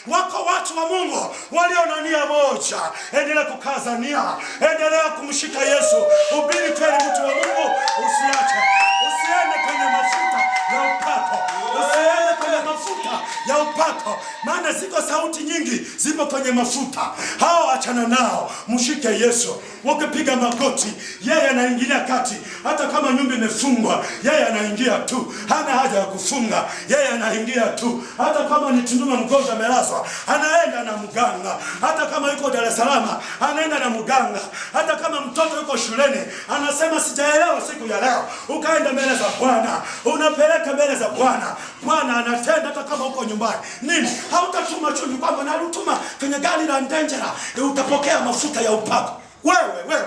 S1: Wako watu wa Mungu walio na nia moja. Endelea kukaza nia, endelea kumshika Yesu. Hubiri kweli mtu wa Mungu, usiache. Usiende kwenye mafuta ya upako. Usiende kwenye mafuta ya upako. Maana ziko sauti nyingi zipo kwenye mafuta. Hao achana nao, mshike Yesu. Ukipiga magoti, yeye anaingilia kati. Hata kama nyumba imefungwa, yeye anaingia tu. Hana haja ya kufunga, yeye anaingia tu. Hata kama ni Tunduma mgonjwa amelazwa, anaenda na mganga. Hata kama yuko Dar es Salaam, anaenda na mganga. Hata kama mtoto yuko shuleni, anasema sijaelewa siku ya leo, ukaenda mbele za Bwana, unapeleka mbele za Bwana. Bwana anatenda hata kama uko nyumbani. Nini? Hautatuma chumvi kwamba nalutuma kwenye gari la Ndenjera utapokea mafuta ya upako. Wewe.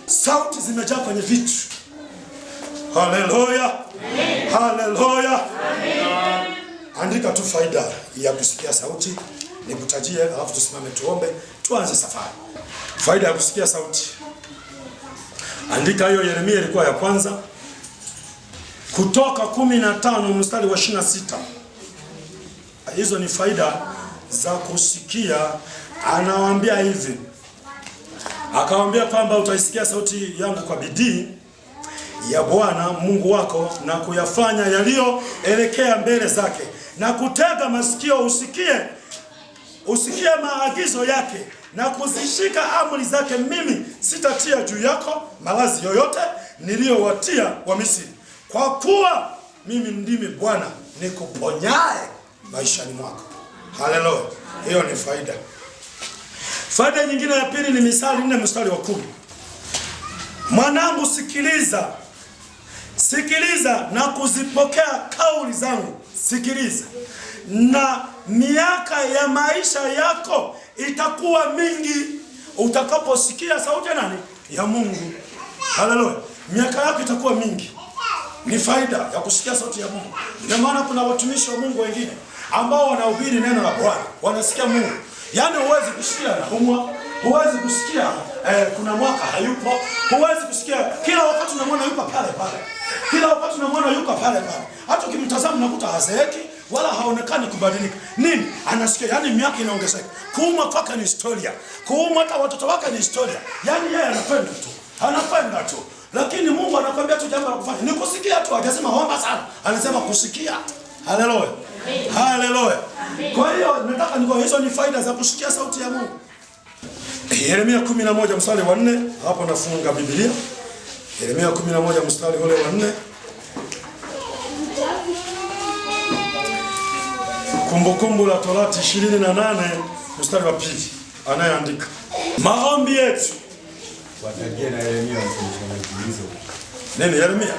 S1: Sauti zimejaa kwenye vitu. Haleluya. Haleluya. Andika tu faida ya kusikia sauti. Nikutajie alafu tusimame tuombe, tuanze safari. Faida ya kusikia sauti. Andika hiyo, Yeremia ilikuwa ya kwanza. Kutoka 15 mstari wa 26. Hizo ni faida za kusikia. Anawaambia hivi. Akawaambia kwamba utaisikia sauti yangu kwa bidii ya Bwana Mungu wako na kuyafanya yaliyoelekea mbele zake na kutega masikio usikie maagizo yake na kuzishika amri zake. Mimi sitatia juu yako maradhi yoyote niliyowatia wa Misri, kwa kuwa mimi ndimi Bwana nikuponyaye maishani mwako. Haleluya. Hiyo ni faida. Faida nyingine ya pili ni Misali 4 mstari wa 10. Mwanangu, sikiliza na kuzipokea kauli zangu. Sikiliza, na miaka ya maisha yako itakuwa mingi utakaposikia sauti ya nani? Ya Mungu. Haleluya. Miaka yako itakuwa mingi. Ni faida ya kusikia sauti ya Mungu. Ndio maana kuna watumishi wa Mungu wengine ambao wanahubiri neno la Bwana, wanasikia Mungu. Yaani huwezi kusikia anaumwa, huwezi kusikia kuna mwaka hayupo, huwezi kusikia kila wakati unamwona yuko pale pale. Kila wakati unamwona yuko pale pale. Hata ukimtazama unakuta hazeeki wala haonekani kubadilika. Nini? Anasikia, yani miaka inaongezeka. Kuumwa kwake ni historia. Kuumwa hata watoto wake ni historia. Yaani yeye anapenda tu. Lakini Mungu anakuambia tu jambo la kufanya. Ni kusikia tu, hajasema omba sana. Anasema kusikia. Haleluya. Haleluya. Kwa hiyo nataka niko, hizo ni faida za kusikia sauti ya Mungu. Yeremia 11 mstari wa 4, hapo nafunga Biblia. Yeremia 11 mstari ule wa 4. Kumbukumbu la Torati 28 mstari wa 2. Anayeandika maombi yetu.
S3: Watajia na Yeremia hizo.
S1: Nini Yeremia?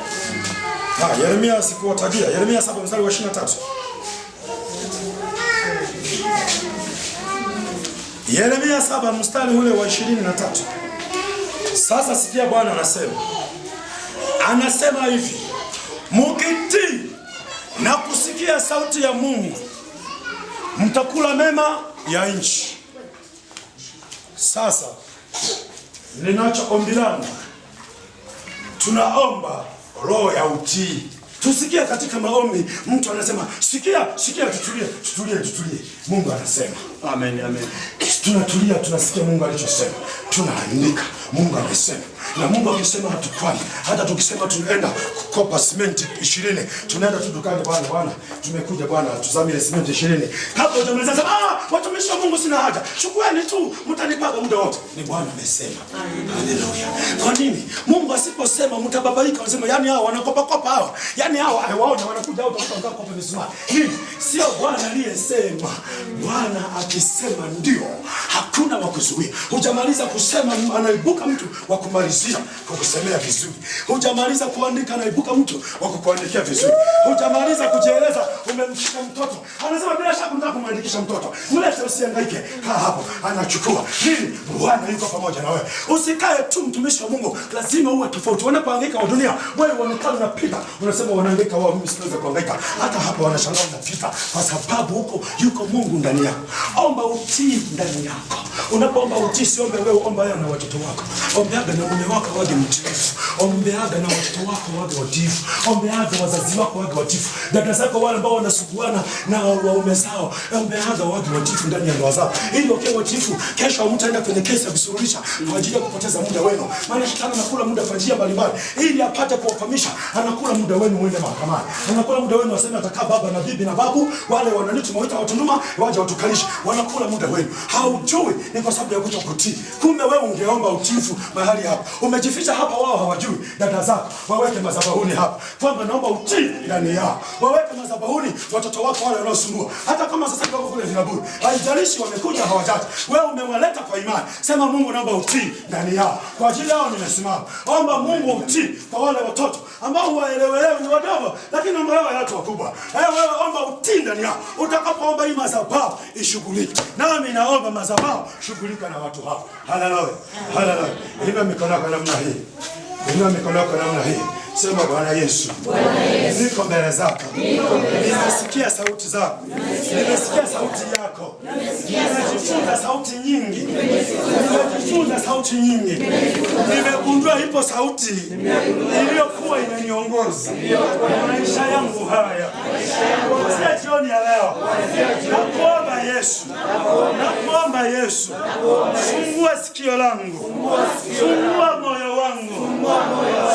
S1: Yeremia sikuwatajia. Yeremia 7 mstari wa 23. Yeremia 7 mstari ule wa 23. Sasa sikia Bwana anasema hivi, mkitii na kusikia sauti ya Mungu mtakula mema ya nchi. Sasa ninachoombi langu, tunaomba roho ya utii. Tusikie katika maombi mtu anasema sikia, tutulie. Mungu anasema. Amen. Tunatulia, tunasikia Mungu alichosema. Tunaandika Mungu amesema. Na Mungu akisema hatukwani. Hata tukisema tunaenda kukopa simenti 20, tunaenda tu dukani, Bwana tumekuja Bwana tuzamie simenti 20. Hapo utamaliza sema watumishi wa Mungu sina haja. Chukueni tu, mtanipaga muda wote. Ni Bwana amesema. Haleluya. Kwa nini? Mungu asiposema mtababaika, wanasema yani hao wanakopa hao. Yani hao waona wanakuja hao utakuta kopa misumari. Hivi sio Bwana aliyesema. Bwana akisema ndio, hakuna wa kuzuia. Hujamaliza kusema anaibuka mtu wa kumalizia kukusemea vizuri. Hujamaliza kuandika anaibuka mtu wa kukuandikia vizuri. Hujamaliza kujieleza umemshika mtoto. Anasema bila shaka unataka kumwandikisha mtoto. Mlete, usihangaike. Kaa hapo, anachukua. Nini? Bwana yuko pamoja na wewe. Usikae tu mtumishi wa Mungu, lazima uwe tofauti. Wanapohangaika wa dunia, wewe unaonekana unapita. Unasema wanahangaika wao, mimi siwezi kuhangaika. Hata hapa wanashangaa unapita kwa sababu huko yuko Mungu ndani yako. Omba utii ndani yako. Unapoomba utii, siombe wewe, omba yeye na watoto wako. Ombeaga na mume wako waje mtiifu. Ombeaga na watoto wako waje watiifu. Ombeaga wazazi wako waje watiifu. Dada zako wale ambao wanasuguana na waume zao, ombeaga waje watiifu ndani ya ndoa zao. Ili ukiwa watiifu, kesho mtaenda kwenye kesi ya kusuluhisha kwa ajili ya kupoteza muda wenu. Maana shetani anakula muda kwa njia mbalimbali ili apate kuwafahamisha. Anakula muda wenu muende mahakamani. Anakula muda wenu waseme atakaa baba na bibi na babu, wale wananitu mwaita watunduma waje watukalishe. Wanakula muda wenu. Haujui ni kwa sababu ya kutokutii. Kumbe wewe ungeomba utiifu mahali hapa. Umejificha hapa, wao hawajui. Dada zako waweke madhabahuni hapa. Kwamba naomba utii ndani yao. Waweke madhabahuni watoto wako wale wanaosumbua. Hata kama sasa wako kule vilabuni, haijalishi wamekuja hawajaja, wewe umewaleta kwa imani. Sema Mungu, naomba utii ndani yao. Kwa ajili yao nimesimama. Omba Mungu utii kwa wale watoto ambao waelewelewe, ni wadogo lakini wameelewa watu wakubwa. Wewe omba utii ndani yao. Utakapoomba hii madhabahu ishughulike. Nami naomba madhabahu shughulika na watu hao. Haleluya. Haleluya. Inua mikono yako namna hii. Inua mikono yako namna hii. Sema Bwana Yesu, niko mbele zako. Nimesikia sauti zako. Nimesikia sauti yako. Nimejifunza sauti nyingi. Nimejifunza sauti nyingi. Nimegundua ipo sauti iliyokuwa inaniongoza maisha yangu haya. Kuanzia jioni ya leo, nakuomba Yesu, nakuomba Yesu, fungua sikio langu, fungua moyo wangu,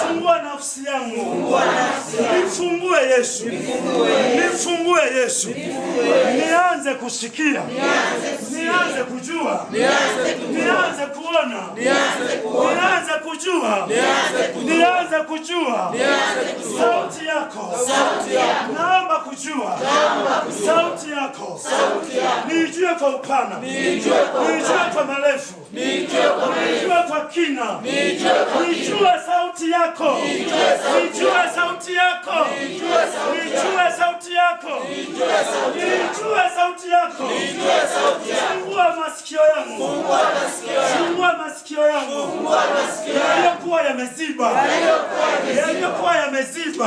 S1: fungua nafsi yangu, nifungue Yesu, nifungue Yesu, nianze kusikia, nianze kujua, nianze kuona, nianze kujua, nianze kujua sauti yako, naomba kujua sauti yako, nijue kwa upana, nijue kwa marefu, nijue kwa kina, nijue sauti yako, nijue sauti yako, nijue sauti yako, nijue sauti yako, fungua masikio yangu, fungua masikio yangu, yaliyokuwa yameziba, yaliyokuwa yameziba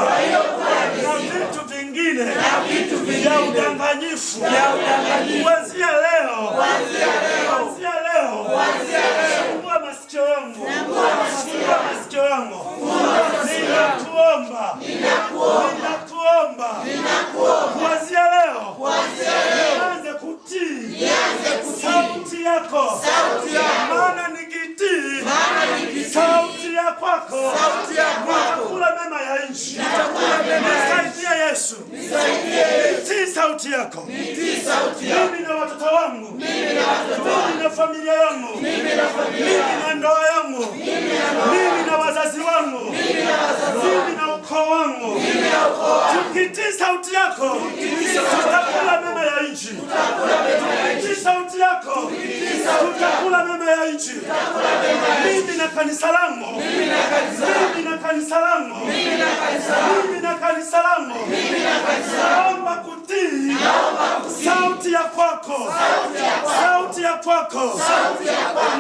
S1: na vitu vingine vya udanganyifu. Kuanzia leo, fungua masikio yangu, fungua masikio yangu. Ninakuomba kuanzia leo nianze kutii sauti yako, maana nikitii sauti ya kwako nitakula mema ya nchi. Nisaidie Yesu, nitii sauti yako. Mimi na watoto wangu, mimi na familia yangu, mimi na ndoa yangu, mimi na wazazi wangu, mimi na ukoo wangu, tukitii sauti yako tutakula mema ya nchi. Tukitii sauti yako tutakula mema ya nchi. Mimi na kanisa langu, mimi na kanisa langu, mimi na kanisa langu, naomba kutii sauti ya kwako, sauti ya kwako.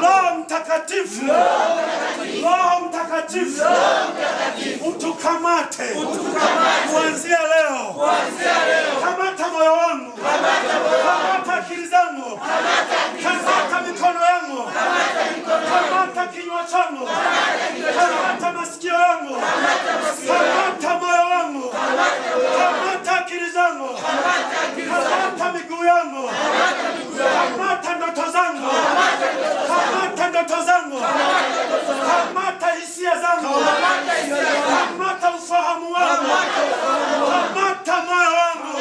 S1: Roho Mtakatifu, Roho Mtakatifu, utukamate kuanzia leo. Kamata moyo wangu, kamata akili zangu, kamata mikono yangu, kamata kinywa changu, kamata masikio yangu, kamata moyo wangu, kamata akili zangu, kamata miguu yangu, kamata ndoto zangu, kamata ndoto zangu, kamata hisia zangu, kamata ufahamu wangu, kamata moyo wangu.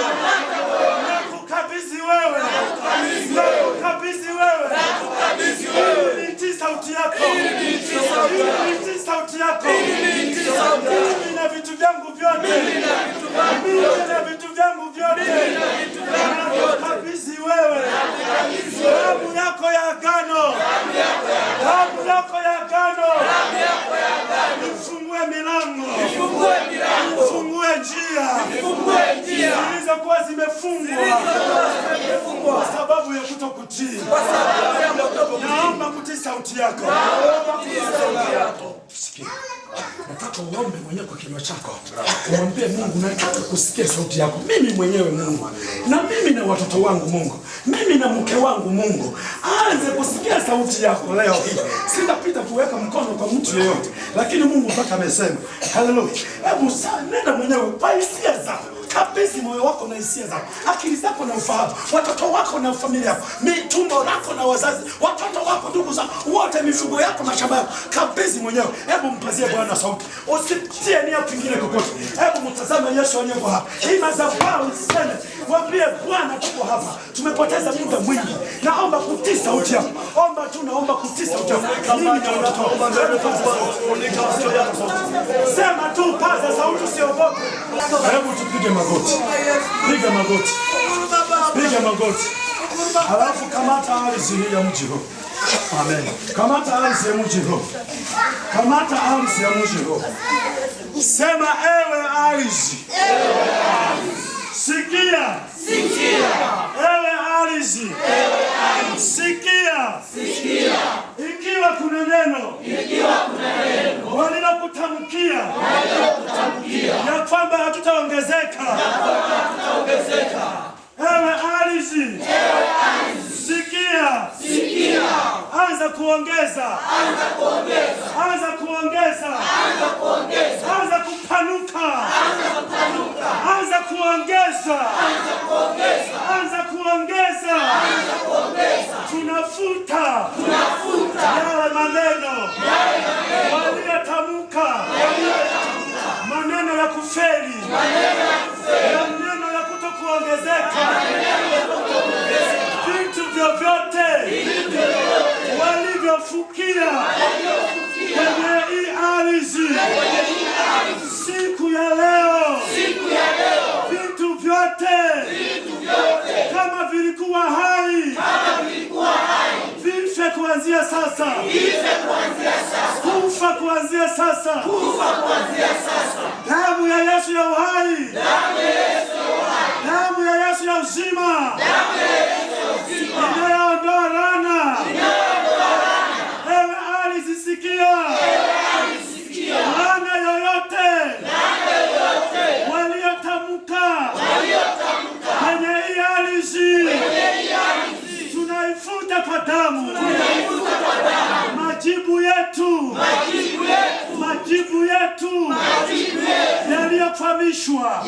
S1: Nakukabidhi wewe, nakukabidhi wewe. Nitii sauti yako, nitii sauti yako. Mimi na vitu vyangu vyote, mimi na vitu vyangu vyote nakukabidhi wewe. Damu yako ya agano, damu yako ya agano, ifungue milango, ifungue njia zilizokuwa zimefungwa kwa sababu ya kutokutii. Naomba kutii sauti yako. Sikia, nataka uombe mwenyewe kwa kinywa chako, umwambie Mungu, nataka kusikia sauti yako. Mimi mwenyewe Mungu, na mimi na watoto wangu Mungu, mimi na mke wangu Mungu, aanze kusikia sauti yako leo hii. Sitapita kuweka mkono kwa mtu yeyote, lakini Mungu mpaka amesema. Haleluya. Hebu nenda mwenyewe kwa hisia zako. Kabisa moyo wako na hisia zako, akili zako na ufahamu, watoto wako na familia yako, tumbo lako na wazazi, watoto wako, ndugu zako, wote, mifugo yako, mashamba yako. Kabisa mwenyewe. Hebu mpazie Bwana sauti. Usitie nia kingine kokote. Hebu mtazame Yesu aliyeko hapa. Hii madhabahu iseme, mwambie Bwana, tuko hapa. Tumepoteza muda mwingi. Naomba kutii sauti yako. Omba tu, naomba kutii sauti yako. Mimi na watoto wangu. Sema tu, paza sauti, usiogope. Hebu tupige magoti. magoti. Piga magoti. Piga magoti. Halafu kamata ardhi ya mji huu. Amen. Kamata ardhi ya mji huu. Kamata ardhi ya mji huu. Sema ewe ardhi. Sikia. Ewe ardhi. Sikia. Ikiwa kuna neno walilokutamkia ya kwamba hatutaongezeka. Ewe ardhi. Sikia. Anza kuongeza. Anza kupanuka. Anza kuongeza. Tunafuta yale maneno waliotamka, maneno ya kufeli, maneno ya kutokuongezeka. Vitu vyovyote walivyofukia kwenye hii ardhi siku ya leo, vitu vyote kama vilikuwa hai vife kuanzia sasa. Kufa kuanzia sasa. Damu ya Yesu ya uhai. Damu ya Yesu ya uzima. Inayoondoa laana. Ewe ardhi sikia. Laana yoyote waliotamka kwenye hii ardhi tunaifuta kwa damu. Majibu yetu yaliyokwamishwa